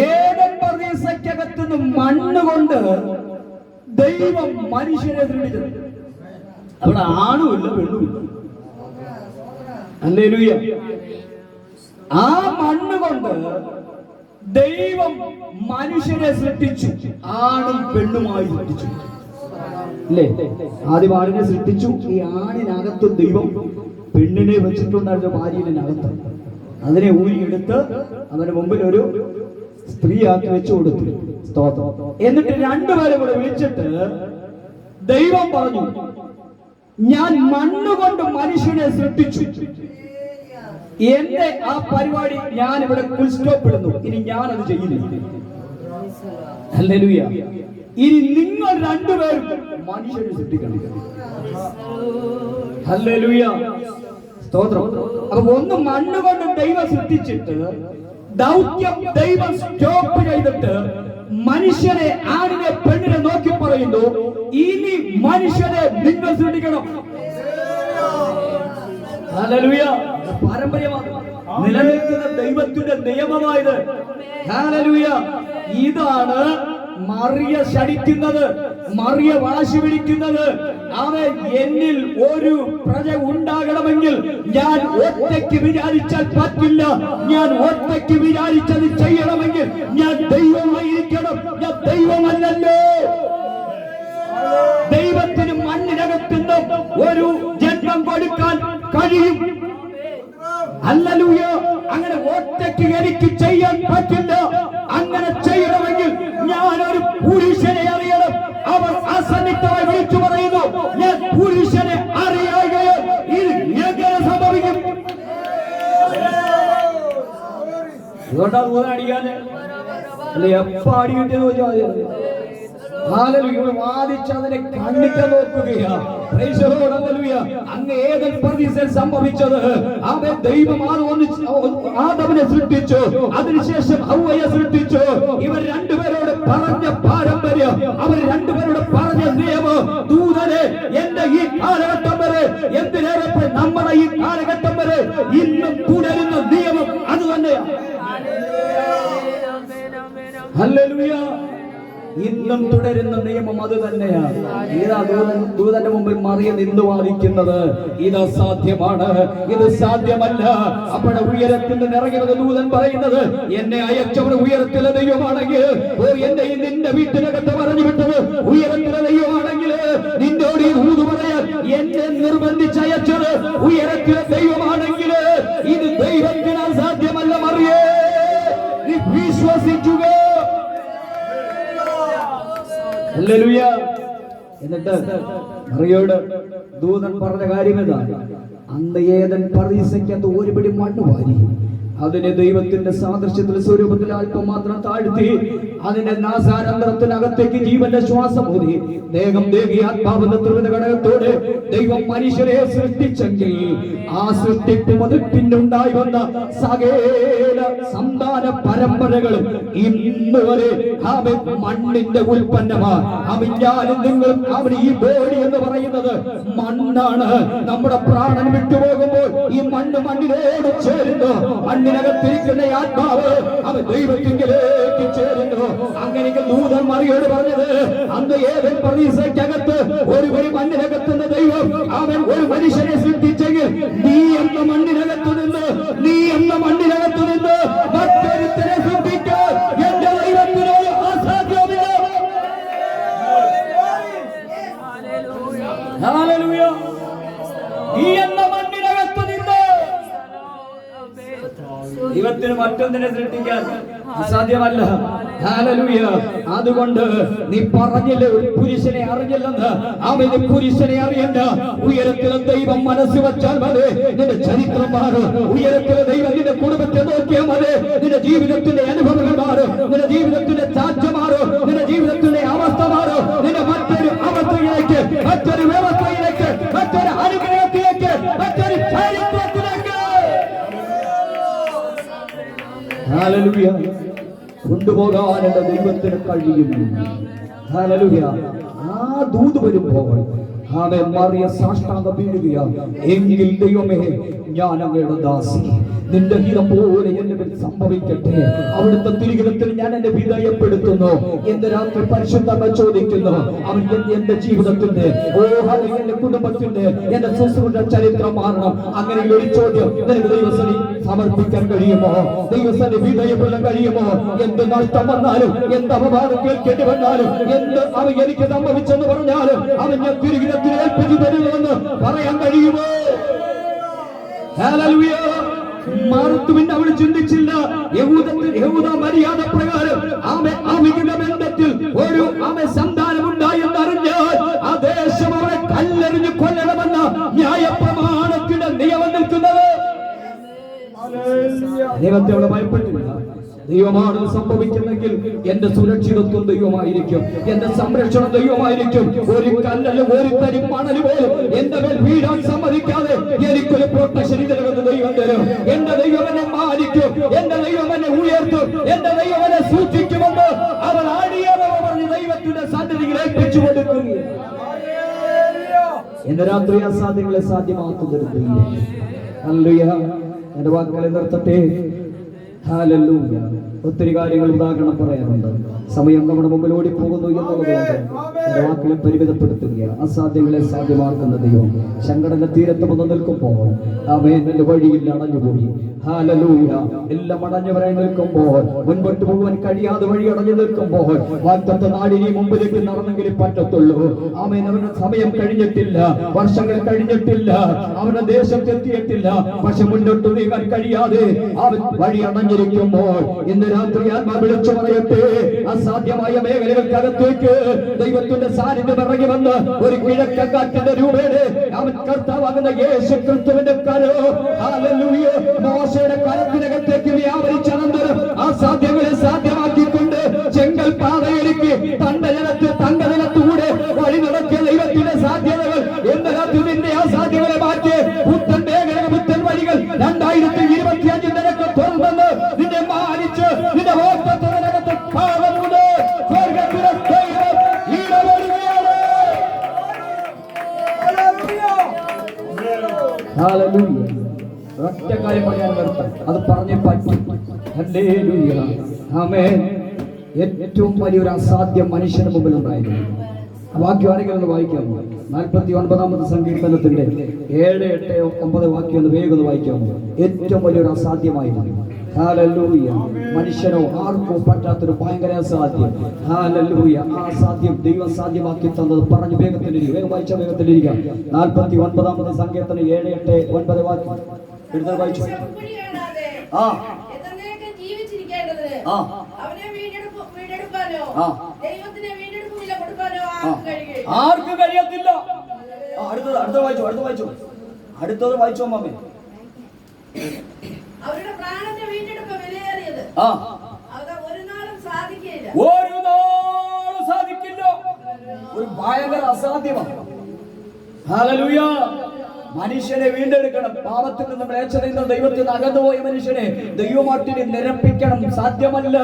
ഏദൻ പ്രദേശക്കകത്തുനിന്ന് മണ്ണ് കൊണ്ട് ദൈവം മനുഷ്യനെ സൃഷ്ടിച്ചത്. അവിടെ ആണുമില്ല പെണ്ണുമില്ല. ഹല്ലേലൂയ. ആ മണ്ണ് കൊണ്ട് ദൈവം മനുഷ്യനെ സൃഷ്ടിച്ചു, ആണും പെണ്ണുമായി സൃഷ്ടിച്ചു. അല്ലേ? ആദ്യം ആണിനെ സൃഷ്ടിച്ചു. ഈ ആണിനകത്ത് ദൈവം പെണ്ണിനെ വെച്ചിട്ടുണ്ടായിരുന്ന ഭാര്യനകത്ത് അതിനെ ഊരിയെടുത്ത് അവന് മുമ്പിൽ ഒരു സ്ത്രീയാക്കി വെച്ചു കൊടുത്തു. സ്തോത്രം. എന്നിട്ട് രണ്ടുപേരും കൂടെ വിളിച്ചിട്ട് ദൈവം പറഞ്ഞു, ഞാൻ മണ്ണുകൊണ്ട് മനുഷ്യനെ സൃഷ്ടിച്ചു, എന്റെ ആ പരിപാടി ഞാൻ ഇവിടെ ഫുൾ സ്റ്റോപ്പ് ഇടുന്നു, ഇനി ഞാനത് ചെയ്യുന്നില്ല. ഹല്ലേലൂയ. ഇനി നിങ്ങൾ രണ്ടുപേരും മനുഷ്യനെ സൃഷ്ടിക്കണം. ഹല്ലേലൂയ. സ്തോത്രം. അപ്പൊ ഒന്ന് മണ്ണുകൊണ്ട് ദൈവം സൃഷ്ടിച്ചിട്ട് ദൗത്യം ദൈവം സ്റ്റോപ്പ് ചെയ്തിട്ട് മനുഷ്യനെ, ആണിനെ പെണ്ണിനെ നോക്കി പറയുന്നു, ഇനി മനുഷ്യനെ നിങ്ങൾ സൃഷ്ടിക്കണം. ഹല്ലേലൂയ. പാരമ്പര്യമാണ്, നിലനിൽക്കുന്ന ദൈവത്തിന്റെ നിയമമായത്. ഹല്ലേലൂയ. ഇതാണ് മറിയ ശടിക്കുന്നത്, മറിയ വാശി പിടിക്കുന്നത്. അവൻ എന്നിൽ ഒരു പ്രജ ഉണ്ടാകണമെങ്കിൽ ഞാൻ ഒറ്റയ്ക്ക് വിചാരിച്ചാൽ പറ്റില്ല, ഞാൻ ഒറ്റയ്ക്ക് വിചാരിച്ചത് ചെയ്യണമെങ്കിൽ ഞാൻ ദൈവമായിരിക്കണം. ഞാൻ ദൈവമല്ലല്ലോ. ദൈവത്തിന് മണ്ണിനകത്തുനിന്ന് ഒരു ജന്മം കൊടുക്കാൻ കഴിയും. ഹല്ലേലൂയ. അങ്ങനെ ഒറ്റയ്ക്ക് എനിക്ക് ചെയ്യാൻ പറ്റില്ല. അങ്ങനെ ചെയ്യണമെങ്കിൽ ഞാനൊരു പുരുഷനെ അറിയണം. അവർ അസന്നിഗ്ധമായി വിളിച്ചു പറയുന്നു, ഞാൻ പുരുഷനെ അറിയുകയോ. ഇത് എങ്ങനെ സംഭവിക്കും? അതുകൊണ്ടാണ് അടിക്കാന് അല്ലെ എപ്പ അടികിട്ടിയെന്ന് ചോദിച്ചാൽ വാദിച്ചതിനെ കണ്ണിക്കാൻ നോക്കുകയാ. അങ്ങ് ഏതൻ പ്രതീക്ഷയിൽ സംഭവിച്ചത്, അവൻ ദൈവം ആദമിനെ സൃഷ്ടിച്ചു, അതിനുശേഷം ഹവ്വയെ സൃഷ്ടിച്ചു. ഇവർ രണ്ടുപേരോട് പറഞ്ഞ പാരമ്പര്യം, അവർ രണ്ടുപേരോട് പറഞ്ഞ നിയമം, ദൂതനെ എന്റെ ഈ കാലഘട്ടം വരെ, എന്തിനേറെ നമ്മുടെ ഈ കാലഘട്ടം വരെ ഇന്നും തുടരുന്ന നിയമം അത് തന്നെയാണ്. ഹല്ലേലൂയ. ഇന്നും തുടരുന്ന നിയമം അത് തന്നെയാണ്. ഇതാ ദൂതന്റെ മുമ്പിൽ മറിയ നിന്ന് വാദിക്കുന്നത്, ഇത് അസാധ്യമാണ്, ഇത് സാധ്യമല്ല. അപ്പോഴെ ഉയരത്തിൽ ഇറങ്ങുന്നത് ദൂതൻ പറയുന്നത്, എന്നെ അയച്ചവർ ഉയരത്തിലെ ദൈവമാണെങ്കിൽ, എന്നെ നിന്റെ വീട്ടിനകത്ത് പറഞ്ഞു വിട്ടത് ഉയരത്തിലെ ദൈവമാണെങ്കിൽ, നിന്നോട് ഈ ദൂത് പറയാൻ എന്നെ നിർബന്ധിച്ചയച്ചത് ഉയരത്തിലെ ദൈവമാണെങ്കിൽ, ഇത് ദൈവത്തിന് അസാധ്യമല്ല. മറിയേ, നീ വിശ്വസിക്കുക. ഹല്ലേലൂയ. എന്നിട്ട് മറിയോട് ദൂതൻ പറഞ്ഞ കാര്യം ഇതാണ്, അന്ന് ഏതൻ പരീക്ഷയ്ക്കകത്ത് ഒരുപിടി മണ്ണ് വാരി അതിനെ ദൈവത്തിന്റെ സാദൃശ്യത്തിൽ സ്വരൂപത്തിൽ അല്പം മാത്രം താഴ്ത്തി അതിന്റെ നാസാരന്തരത്തിനകത്തേക്ക് ജീവന്റെ ശ്വാസം ഊതി ദേഹം ദേഹി ആത്മാവെന്ന ത്രിവിധ ഘടകത്തോടെ ദൈവം മനുഷ്യരെ സൃഷ്ടിച്ചെങ്കിൽ ആ സൃഷ്ടിപ്പ് മുതൽ പിന്നുണ്ടായി വന്ന സകല സന്താന പരമ്പരകളും ഇന്ന് വരെ അവൻ മണ്ണിന്റെ ഉൽപ്പന്നമാണ്. അവൻ ഞാനും നിങ്ങളും അവൻ ഈ ബോഡി എന്ന് പറയുന്നത് മണ്ണാണ്. നമ്മുടെ പ്രാണൻ വിട്ടുപോകുമ്പോൾ ഈ മണ്ണ് മണ്ണിനോട് ചേരുന്നു. മണ്ണിനകത്തിരിക്കുന്ന ആത്മാവ് അവൻ ദൈവത്തിങ്കിലേക്ക് ചേരുന്നു. അങ്ങനെയെങ്കിൽ ദൂതൻ മറിയോട് പറഞ്ഞത്, അന്ന് ഏതൻ പ്രതീക്ഷയ്ക്കകത്ത് ഒരു മണ്ണിനകത്തുന്ന ദൈവം അവൻ ഒരു മനുഷ്യനെ സൃഷ്ടിച്ചെങ്കിൽ നീ എന്ന മണ്ണിനകത്തു നിന്ന് മറ്റൊരുത്തരെ സൃഷ്ടിക്കാൻ എന്റെ ദൈവത്തിന് അസാധ്യമില്ല. ഹല്ലേലൂയ. നീ എന്ന മണ്ണിനകത്തു നിന്ന് ദൈവത്തിന് മറ്റൊന്നിനെ സൃഷ്ടിക്കാൻ അസാധ്യമല്ല. ഹല്ലേലൂയ. അതുകൊണ്ട് നീ പറഞ്ഞില്ലേ ഒരു പുരുഷനെ അറിഞ്ഞില്ലെന്ന്, അവന് പുരുഷനെ അറിയണ്ട. ഉയരത്തിലെ ദൈവം മനസ്സ് വച്ചാൽ മതി, നിന്റെ ചരിത്രം മാറും. ഉയരത്തിലെ ദൈവം നിന്റെ കുടുംബത്തെ നോക്കിയാൽ മതി, നിന്റെ ജീവിതത്തിന്റെ അനുഭവങ്ങൾ മാറും, നിന്റെ ജീവിതത്തിന്റെ ചാച്ച മാറും, നിന്റെ ജീവിതത്തിന്റെ അവസ്ഥ മാറും. നിന്റെ മറ്റൊരു അവസ്ഥയിലേക്ക്, മറ്റൊരു വ്യവസ്ഥയിലേക്ക്, മറ്റൊരു അനുഗ്രഹത്തിലേക്ക്, മറ്റൊരു ചരിത്രത്തിലേക്ക് ഹല്ലേലൂയ കൊണ്ടുപോകാൻ എന്റെ ദൈവത്തിന് കഴിയും. ഹല്ലേലൂയ. ആ ദൂത് വരുമ്പോൾ അവൻ മറിയ സാഷ്ടാംഗം വീഴുകയാണ്. എങ്കിൽ ദൈവമേ, ഞാൻ അങ്ങയുടെ ദാസി, നിന്റെ ഹിതം പോലെ എന്റെ മേൽ സംഭവിക്കട്ടെ. അവിടുത്തെ തിരുഹിതത്തിൽ ഞാൻ എന്നെ വിധേയപ്പെടുത്തുന്നു എന്ന് രാത്രി പരിശുദ്ധമ്മ ചോദിക്കുന്നു. അവൻ എന്റെ ജീവിതത്തിന്റെ എന്റെ കുടുംബത്തിന്റെ എന്റെ ശുശ്രൂഷ ചരിത്രം മാറണം. അങ്ങനെ ഒരു ചോദ്യം നിനക്ക് ദൈവസനി സമർപ്പിക്കാൻ കഴിയുമോ? ദൈവസനി വിധേയപ്പെടാൻ കഴിയുമോ? എന്ത് നഷ്ടം വന്നാലും, എന്ത് അപവാദം കേൾക്കേണ്ടി വന്നാലും, എന്ത് അവൻ എനിക്ക് സംഭവിച്ചെന്ന് പറഞ്ഞാലും അവൻ ഞാൻ തിരുഹിതത്തിന് ഏൽപ്പിച്ചു തരുമെന്ന് പറയാൻ കഴിയുമോ? ഹല്ലേലൂയ. മാർത്തുവിന്റെ അവൾ ചിന്തിച്ചില്ല. യഹൂദ മര്യാദ പ്രകാരം ദൈവത്തെ അവിടെ ഭയപ്പെട്ടില്ല. ദൈവമാണ് സംഭവിക്കുന്നെങ്കിൽ എന്റെ സുരക്ഷിതത്വം ദൈവമായിരിക്കും, എന്റെ സംരക്ഷണം ദൈവമായിരിക്കും. ഒരു കല്ലല്ല ഒരു തരി മണല് പോലും എന്റെ മേൽ വീഴാൻ സമ്മതിക്കാതെ എനിക്കൊരു പ്രൊട്ടക്ഷൻ ഇതിനകത്ത് ദൈവം തരും. എന്റെ ദൈവം എന്നെ മാനിക്കും, എന്റെ ദൈവം എന്നെ ഉയർത്തും, എന്റെ ദൈവം എന്നെ സൂക്ഷിക്കുമെന്ന് അവൻ ആടിയാതെ പറഞ്ഞ് ദൈവത്തിന്റെ സന്നിധിയിൽ ഏൽപ്പിച്ചു കൊടുക്കുകയും എന്റെ രാത്രി അസാധ്യങ്ങളെ സാധ്യമാക്കുന്നൊരു ദൈവം. ഹല്ലേലൂയ. എന്റെ വാക്കുകളെ നിർത്തട്ടെ. ഹല്ലേലൂയ. ഒത്തിരി കാര്യങ്ങൾ ഉദാഹരണം പറയാനുണ്ട്. സമയം നമ്മുടെ മുമ്പിൽ ഓടിപ്പോകുന്നു എന്നുള്ളതുകൊണ്ട് എന്റെ വാക്കുകളെ പരിമിതപ്പെടുത്തുക. അസാധ്യങ്ങളെ സാധ്യമാക്കുന്ന ദൈവം ശങ്കടന്റെ തീരത്ത് വന്ന് നിൽക്കുമ്പോൾ ആമേൻ എന്റെ വഴിയിൽ അടഞ്ഞുപോയി. ഹല്ലേലൂയ. എല്ലാം അടഞ്ഞു വരാൻ നിൽക്കുമ്പോൾ, മുൻപോട്ട് പോകാൻ കഴിയാതെ വഴി അടഞ്ഞു നിൽക്കുമ്പോൾ വാഗ്ദത്ത നാടിനി മുമ്പിലേക്ക് നടന്നെങ്കിൽ പറ്റത്തുള്ളൂ. ആമേൻ. അവരുടെ സമയം കഴിഞ്ഞിട്ടില്ല, വർഷങ്ങൾ കഴിഞ്ഞിട്ടില്ല, അവരുടെ ദേശത്തെത്തിയിട്ടില്ല. പക്ഷെ മുന്നോട്ട് നീങ്ങാൻ കഴിയാതെ അവൻ വഴി അടഞ്ഞിരിക്കുമ്പോൾ ഇന്ന് രാത്രി ആത്മാ വിളിച്ചു പറയട്ടെ, അസാധ്യമായ മേഖലകൾക്കകത്തേക്ക് ദൈവത്തിന്റെ സാന്നിധ്യം ഇറങ്ങി വന്ന് ഒരു കിഴക്കക്കാറ്റിന്റെ രൂപേണ അവൻ കർത്താവാകുന്ന യേശു ക്രിസ്തുവിന്റെ കരോ ഹല്ലേലൂയ മോശയുടെ കരത്തിനകത്തേക്ക് വ്യാപരിച്ചനന്തരം അസാധ്യങ്ങളെ സാധ്യമാക്കിക്കൊണ്ട് ചെങ്കൽ പാതയൊരുക്കി തന്റെ ജനത്തിൽ തങ്കനിലത്തൂടെ വഴി നടത്തിയ ദൈവത്തിന്റെ സാധ്യതകൾ എന്ന രാത്രി നിന്റെ അസാധ്യങ്ങളെ മാറ്റി പുത്തൻ മേഖല പുത്തൻ വഴികൾ 2025 നിനക്ക് തുറന്ന് നിന്നെ മാനിച്ച് നിന്റെ ഓട്ടത്തിനകത്ത് പാവമുണ്ട് സ്വർഗ്ഗത്തിലെ ദൈവം ഇടപെടുകയാണ്. ഹല്ലേലൂയ. ഒറ്റ കാര്യം പറയാൻ നിർത്താം, അത് പറഞ്ഞേ പറ്റും. ഹല്ലേലൂയ. ആമേൻ. ഏറ്റവും വലിയൊരു അസാധ്യം മനുഷ്യന് മുമ്പിൽ ഉണ്ടായിരുന്നു. വാക്യം ആരെങ്കിലും ഒന്ന് വായിക്കാമോ? 49ാമത്തെ സങ്കീർത്തനത്തിന്റെ 7, 8, 9 വാക്യം ഒന്ന് വേഗം വായിക്കാമോ? ഏറ്റവും വലിയൊരു അസാധ്യമായിരുന്നു. ഹല്ലേലൂയ. മനുഷ്യനോ ആർക്കോ പറ്റാത്തൊരു ഭയങ്കര അസാധ്യം. ഹല്ലേലൂയ. ആ അസാധ്യം ദൈവം സാധ്യമാക്കി തന്നത് പറഞ്ഞു വേഗത്തിലിരിക്കുക. വേഗം വായിച്ച വേഗത്തിലിരിക്കുക. 49ാമത്തെ സങ്കീർത്തനം 7, 8, 9 വാക്യം എടുത്ത് വായിച്ചു. ആ ആർക്ക് കഴിയത്തില്ല. അടുത്തത് വായിച്ചോ മാമേ. അവരുടെ പ്രാണന്റെ വീണ്ടെടുപ്പ് വിലയേറിയത് ഒരു നാളും സാധിക്കില്ല. ഒരു ഭയങ്കര അസാധ്യമാണ്. ഹല്ലേലൂയ. മനുഷ്യനെ വീണ്ടെടുക്കണം. പാപത്തിൽ നിന്ന് മ്ലേച്ഛതയിൽ നിന്ന് ദൈവത്തിൽ നിന്ന് അകന്നുപോയ മനുഷ്യനെ ദൈവമാട്ടിനെ നിരപ്പിക്കണം. സാധ്യമല്ല.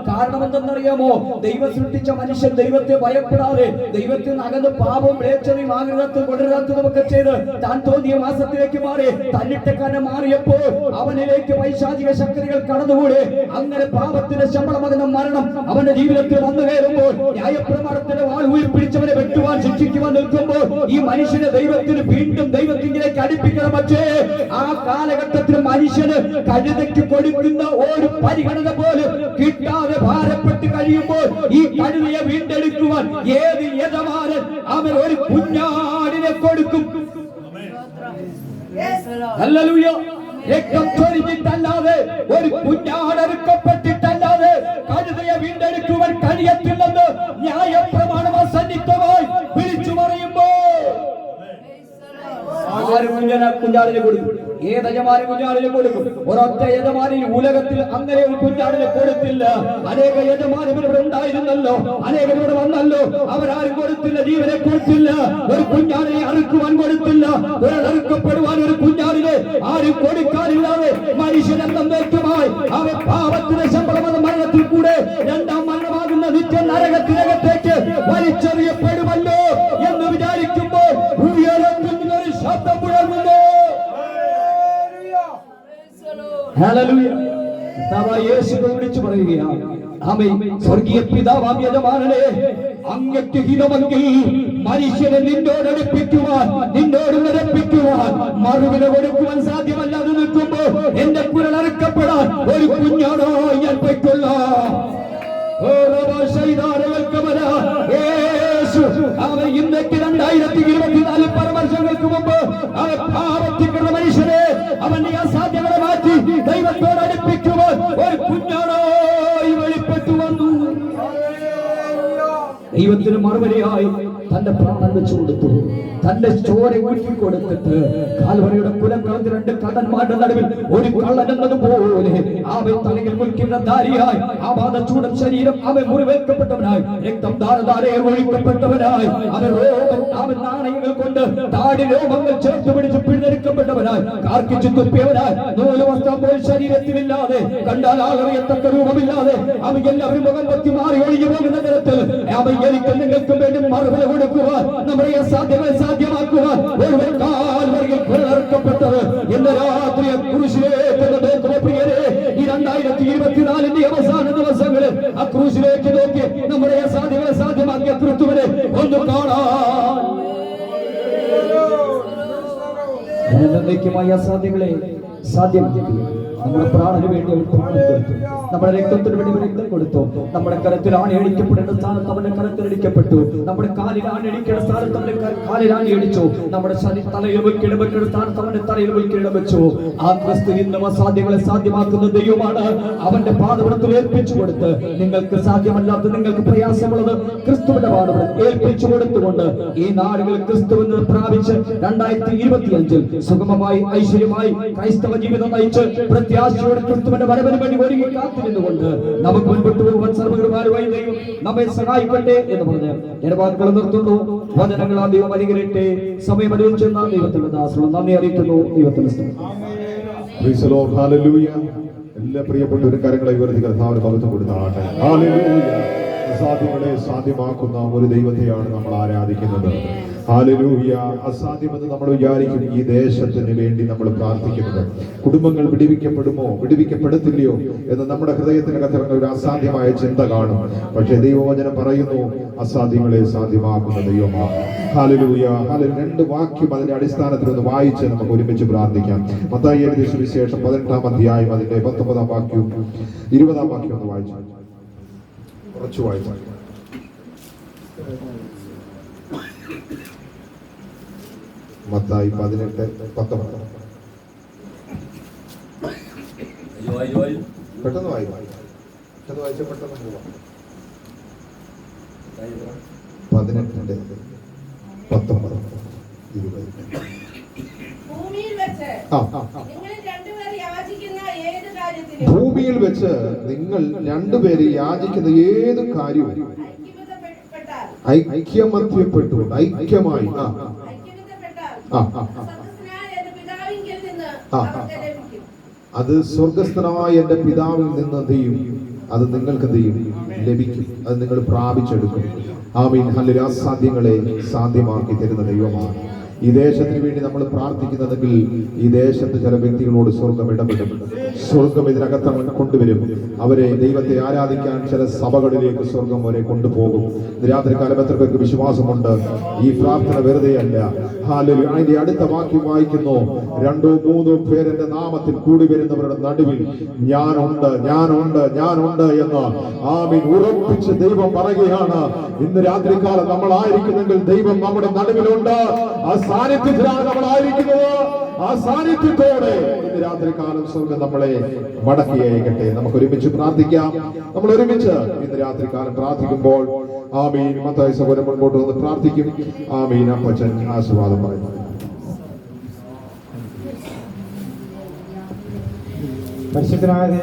കാരണം എന്തെന്നറിയാമോ? ദൈവം സൃഷ്ടിച്ച മനുഷ്യൻ ദൈവത്തെ ഭയപ്പെടാതെ ദൈവത്തിൽ നിന്ന് അകന്ന് പാപവും മ്ലേച്ഛതയും ആഗ്രഹത്തും കൊടരാത്തതുമൊക്കെ ചെയ്ത് താൻ തോന്നിയ മാസത്തിലേക്ക് മാറി തന്നിട്ടക്കാരനെ മാറിയപ്പോൾ അവനിലേക്ക് പൈശാചിക ശക്തികൾ കടന്നുകൂടി. അങ്ങനെ പാപത്തിന്റെ ശമ്പളമാകുന്ന മരണം അവന്റെ ജീവിതത്തിൽ വന്നു കയറുമ്പോൾ ന്യായപ്രമാണത്തിന്റെ വാൾ ഉയർപ്പിടിച്ചവനെ വെട്ടുവാൻ ശിക്ഷിക്കുവാൻ നിൽക്കുമ്പോൾ ഈ മനുഷ്യനെ ദൈവത്തിന് വീണ്ടും ദൈവത്തിലേക്ക് അടുപ്പിക്കണം. പക്ഷേ ആ കാലഘട്ടത്തിൽ മനുഷ്യന് കഴുതയ്ക്ക് കൊടുക്കുന്ന ഒരു പരിഗണന പോലും കിട്ടാതെ ഭാരപ്പെട്ട് കഴിയുമ്പോൾ ഈ കഴുതയെ വീണ്ടെടുക്കുവാൻ ഏത് യജമാനൻ അവൻ ഒരു കുഞ്ഞാടിനെ കൊടുക്കും? ഹല്ലേലൂയ. രക്തം ചൊരിഞ്ഞിട്ടല്ലാതെ ഒരു കുഞ്ഞാടറുക്കപ്പെട്ടിട്ടല്ലാതെ കഴുതയെ വീണ്ടെടുക്കുവാൻ കഴിയത്തില്ലെന്ന് ന്യായപ്രമാണം അസന്നിഗ്ധമായി വിളിച്ചു പറയുമ്പോൾ ആര് കുഞ്ഞാടിനെ കൊടുക്കും? ഏത് യജമാനൻ കുഞ്ഞാടിനെ കൊടുക്കും? ഒരൊറ്റ യജമാനിൽ ഉലകത്തിൽ അങ്ങനെ ഒരു കുഞ്ഞാടിനെ കൊടുത്തില്ല. അനേക യജമാനർ ഇവിടെ ഉണ്ടായിരുന്നല്ലോ, അനേകം ഇവിടെ വന്നല്ലോ, അവരാരും കൊടുത്തില്ല, ജീവനെ കൊടുത്തില്ല, ഒരു കുഞ്ഞാടിനെ അറുക്കുവാൻ കൊടുത്തില്ല. ഒരറുക്കപ്പെടുവാൻ ഒരു കുഞ്ഞാടിനെ ആരും കൊടുക്കാനില്ലാതെ മനുഷ്യൻ എന്നേക്കുമായി അവൻ പാപത്തിന്റെ ശമ്പളമെന്ന മരണത്തിൽ കൂടെ രണ്ടാം മരണമാകുന്ന നിത്യ നരകത്തിനകത്തേക്ക് വലിച്ചെറിയപ്പെടുമല്ലോ എന്ന് വിചാരിക്കുമ്പോൾ ഉയരത്തിൽ നിന്നൊരു ശബ്ദം മുഴങ്ങുന്നു. ഹല്ലേലൂയ. യേശുവിനെ വിളിച്ചു പറയുകയാണ്, ആമേൻ. സ്വർഗീയ പിതാവാം യജമാനനെ, അങ്ങയ്ക്ക് ഹിതമെങ്കിൽ മനുഷ്യനെ നിന്നോട് അടുപ്പിക്കുവാൻ, നിന്നോട് നിരപ്പിക്കുവാൻ, മറുവില കൊടുക്കുവാൻ സാധ്യമല്ലാതെ നിൽക്കുമ്പോൾ എന്റെ കുരൽ അറുക്കപ്പെടാൻ ഒരു കുഞ്ഞാടോ ഞാൻ പൊയ്ക്കൊള്ളാം. അവൻ ഇന്നേക്ക് 2024 പരവർഷങ്ങൾക്ക് മുമ്പ് അവൻ പാപത്തിക്കുന്ന മനുഷ്യരെ അവന്റെ അസാധ്യങ്ങളെ മാറ്റി ദൈവത്തോട് അടുപ്പിക്കുവാൻ ഒരു കുഞ്ഞാടായി വെളിപ്പെട്ടു വന്നു. ദൈവത്തിന് മറുപടിയായി തന്റെ പ്രാണൻ വെച്ചു കൊടുത്തു. തന്റെ ചോര ഊറ്റി കൊടുത്തിട്ട് കാൽവരിയുടെ കുലക്കളത്തിൽ 2 കള്ളന്മാരുടെ നടുവിൽ ഒരു കള്ളൻ എന്നതുപോലെ അവൻ തലയിൽ മുൾക്കിണ്ണധാരിയായി ആപാദചൂടൻ ശരീരം അവൻ മുറിവേൽക്കപ്പെട്ടവനായി രക്തം ധാരധാരയെ ഒഴിക്കപ്പെട്ടവനായി അവൻ നാണയങ്ങൾ കൊണ്ട് താടി രോമങ്ങൾ ചേർത്ത് പിടിച്ച് പിഴുതെടുക്കപ്പെട്ടവനായി കാർക്കിച്ചു തുപ്പിയവനായി നൂല് വസ്ത്രം പോൽ ശരീരത്തിലില്ലാതെ കണ്ടാൽ ആളറിയത്തക്ക രൂപമില്ലാതെ അവൻ എല്ലാവരും മുഖം പറ്റി മാറി ഒഴിഞ്ഞു പോകുന്ന തരത്തിൽ അവൻ എനിക്ക് നിങ്ങൾക്കും വേണ്ടി മറുപടി കൊടുക്കുവാൻ നമ്മുടെ അസാധ്യങ്ങളെ സാധ്യമാക്കുവാൻ ഒരുവൻ കാൽവരിയിൽ കൊലർക്കപ്പെട്ടത് എന്ന രാത്രി ക്രൂശിലേക്ക് നോക്കുന്ന പ്രിയരെ ഈ 2024 അവസാന ദിവസങ്ങളിൽ ആ ക്രൂശിലേക്ക് നോക്കി നമ്മുടെ അസാധ്യങ്ങളെ സാധ്യമാക്കിയ ക്രിസ്തുവിനെ ഒന്ന് കാണാൻ എന്നേക്കുമായ അസാധ്യങ്ങളെ സാധ്യമാക്കി. നമ്മുടെ പ്രാണന് വേണ്ടി അവൻ പ്രാണൻ കൊടുത്തു. നമ്മുടെ രക്തത്തിന് വേണ്ടി രക്തം കൊടുത്തു. നമ്മുടെ കരത്തിൽ ആണിയടിക്കപ്പെടേണ്ട സ്ഥാനത്ത് അവന്റെ കരത്തിലടിക്കപ്പെട്ടു. നമ്മുടെ കാലിൽ ആണിയടിക്കേണ്ട സ്ഥാനത്ത് അവന്റെ കാലിൽ ആണിയടിച്ചു. നമ്മുടെ തലയിൽ മുൾക്കിടം വെക്കേണ്ട സ്ഥാനത്ത് അവന്റെ തലയിൽ മുൾക്കിടം വെച്ചു. ആ ക്രിസ്തു ഇന്നും അസാധ്യങ്ങളെ സാധ്യമാക്കുന്ന ദൈവമാണ്. അവന്റെ പാദപീഠത്തിൽ ഏൽപ്പിച്ചു കൊടുത്ത് നിങ്ങൾക്ക് സാധ്യമല്ലാത്ത, നിങ്ങൾക്ക് പ്രയാസമുള്ളത് ക്രിസ്തുവിന്റെ പാദപീഠത്തിൽ ഏൽപ്പിച്ചു കൊടുത്തുകൊണ്ട് ഈ നാടുകൾ ക്രിസ്തുവിനെ പ്രാപിച്ച് 2025 സുഗമമായി ഐശ്വര്യമായി ക്രൈസ്തവ ജീവിതം നയിച്ച് പ്രത്യാശയോടെ ക്രിസ്തുവിന്റെ വരവിന് വേണ്ടി ഒരുങ്ങി കാത്തിരുന്നുകൊണ്ട് നമുക്ക് മുൻപോട്ട് പോകുവാൻ സർവ്വകൃപാലുവായി ദൈവം നമ്മെ സഹായിക്കട്ടെ എന്ന് പറഞ്ഞ് എന്റെ വാക്കുകൾ നിർത്തുന്നു. വചനങ്ങൾ ആ ദൈവം അനുഗ്രഹിക്കട്ടെ. സമയം അനുവദിച്ചെന്ന ദൈവത്തിന്റെ ദാസനും നന്ദി അറിയിക്കുന്നു. ദൈവത്തിന്റെ എല്ലാ പ്രിയപ്പെട്ടവരും കരങ്ങളെ ഉയർത്തി കർത്താവിന് മഹത്വം കൊടുത്താട്ടെ. ഹല്ലേലൂയ. അസാധ്യങ്ങളെ സാധ്യമാക്കുന്ന ഒരു ദൈവത്തെയാണ് നമ്മൾ ആരാധിക്കുന്നത്. ഹല്ലേലൂയ. അസാധ്യമെന്ന് നമ്മൾ വിചാരിക്കും. ഈ ദേശത്തിന് വേണ്ടി നമ്മൾ പ്രാർത്ഥിക്കുന്നത്, കുടുംബങ്ങൾ വിടുവിക്കപ്പെടുമോ വിടുവിക്കപ്പെടത്തില്ലയോ എന്ന് നമ്മുടെ ഹൃദയത്തിനകത്തിറങ്ങുന്ന ഒരു അസാധ്യമായ ചിന്ത കാണും. പക്ഷേ ദൈവവചനം പറയുന്നു അസാധ്യങ്ങളെ സാധ്യമാക്കുന്ന ദൈവമാണ്. ഹല്ലേലൂയ. ഹല്ലേലൂയ. 2 വാക്യം അതിന്റെ അടിസ്ഥാനത്തിൽ ഒന്ന് വായിച്ച് നമുക്ക് ഒരുമിച്ച് പ്രാർത്ഥിക്കാം. മത്തായി എഴുതിയ സുവിശേഷം 18-ാം അധ്യായം അതിന്റെ 19-ാം വാക്യവും 20-ാം വാക്യം ഒന്ന് വായിച്ചു. കുറച്ച് വായിച്ചു. മത്തായി 18:19. പെട്ടെന്ന് വായിച്ചു. പെട്ടെന്ന് വായിച്ച പെട്ടെന്ന് പോവാം. 18:19, 20. ഭൂമിയിൽ വെച്ച് നിങ്ങൾ 2 പേര് യാചിക്കുന്ന ഏത് കാര്യവും ഐക്യമത്യപ്പെട്ടുകൊണ്ട് ഐക്യമായി അത് സ്വർഗസ്ഥനായ എന്റെ പിതാവിൽ നിന്ന് ചെയ്യും, അത് നിങ്ങൾക്ക് ചെയ്യും ലഭിക്കും, അത് നിങ്ങൾ പ്രാപിച്ചെടുക്കും. ആമീൻ. ഹല്ലേലൂയ. അസാധ്യങ്ങളെ സാധ്യമാക്കി തരുന്ന ദൈവമാണ്. ഈ ദേശത്തിന് വേണ്ടി നമ്മൾ പ്രാർത്ഥിക്കുന്നതെങ്കിൽ ഈ ദേശത്ത് ചില വ്യക്തികളോട് സ്വർഗം ഇടപെടും. സ്വർഗം ഇതിനകത്ത് കൊണ്ടുവരും. അവരെ ദൈവത്തെ ആരാധിക്കാൻ ചില സഭകളിലേക്ക് സ്വർഗം അവരെ കൊണ്ടുപോകും. രാത്രികാലം എത്ര പേർക്ക് വിശ്വാസമുണ്ട് ഈ പ്രാർത്ഥന വെറുതെയല്ല? ഹല്ലേലൂയ. അതിന്റെ അടുത്ത വാക്യം വായിക്കുന്നു, 2 3 പേർ എന്റെ നാമത്തിൽ കൂടി വരുന്നവരുടെ നടുവിൽ ഞാനുണ്ട് ഞാനുണ്ട് ഞാനുണ്ട് എന്ന് ആമീൻ ഉറപ്പിച്ച് ദൈവം പറയുകയാണ്. ഇന്ന് രാത്രികാലം നമ്മൾ ആയിരിക്കുന്നെങ്കിൽ ദൈവം നമ്മുടെ നടുവിലുണ്ട്. ആ സാന്നിധ്യത്തിലാണ് നമ്മൾ ആയിരിക്കുന്നത്. ആ സാന്നിധ്യത്തോടെ ഇന്ന് രാത്രികാലം സ്വർഗം നമ്മളെ മടക്കി അയക്കട്ടെ. നമുക്ക് ഒരുമിച്ച് പ്രാർത്ഥിക്കാം. നമ്മൾ ഒരുമിച്ച് ഇന്ന് രാത്രികാലം പ്രാർത്ഥിക്കുമ്പോൾ ആമീൻ മത്തായി സഹോദരൻ മുൻപോട്ട് വന്ന് പ്രാർത്ഥിക്കും. ആമീൻ. അപ്പച്ചൻ ആശീർവാദം പറയുന്നു. പരിശുദ്ധനായ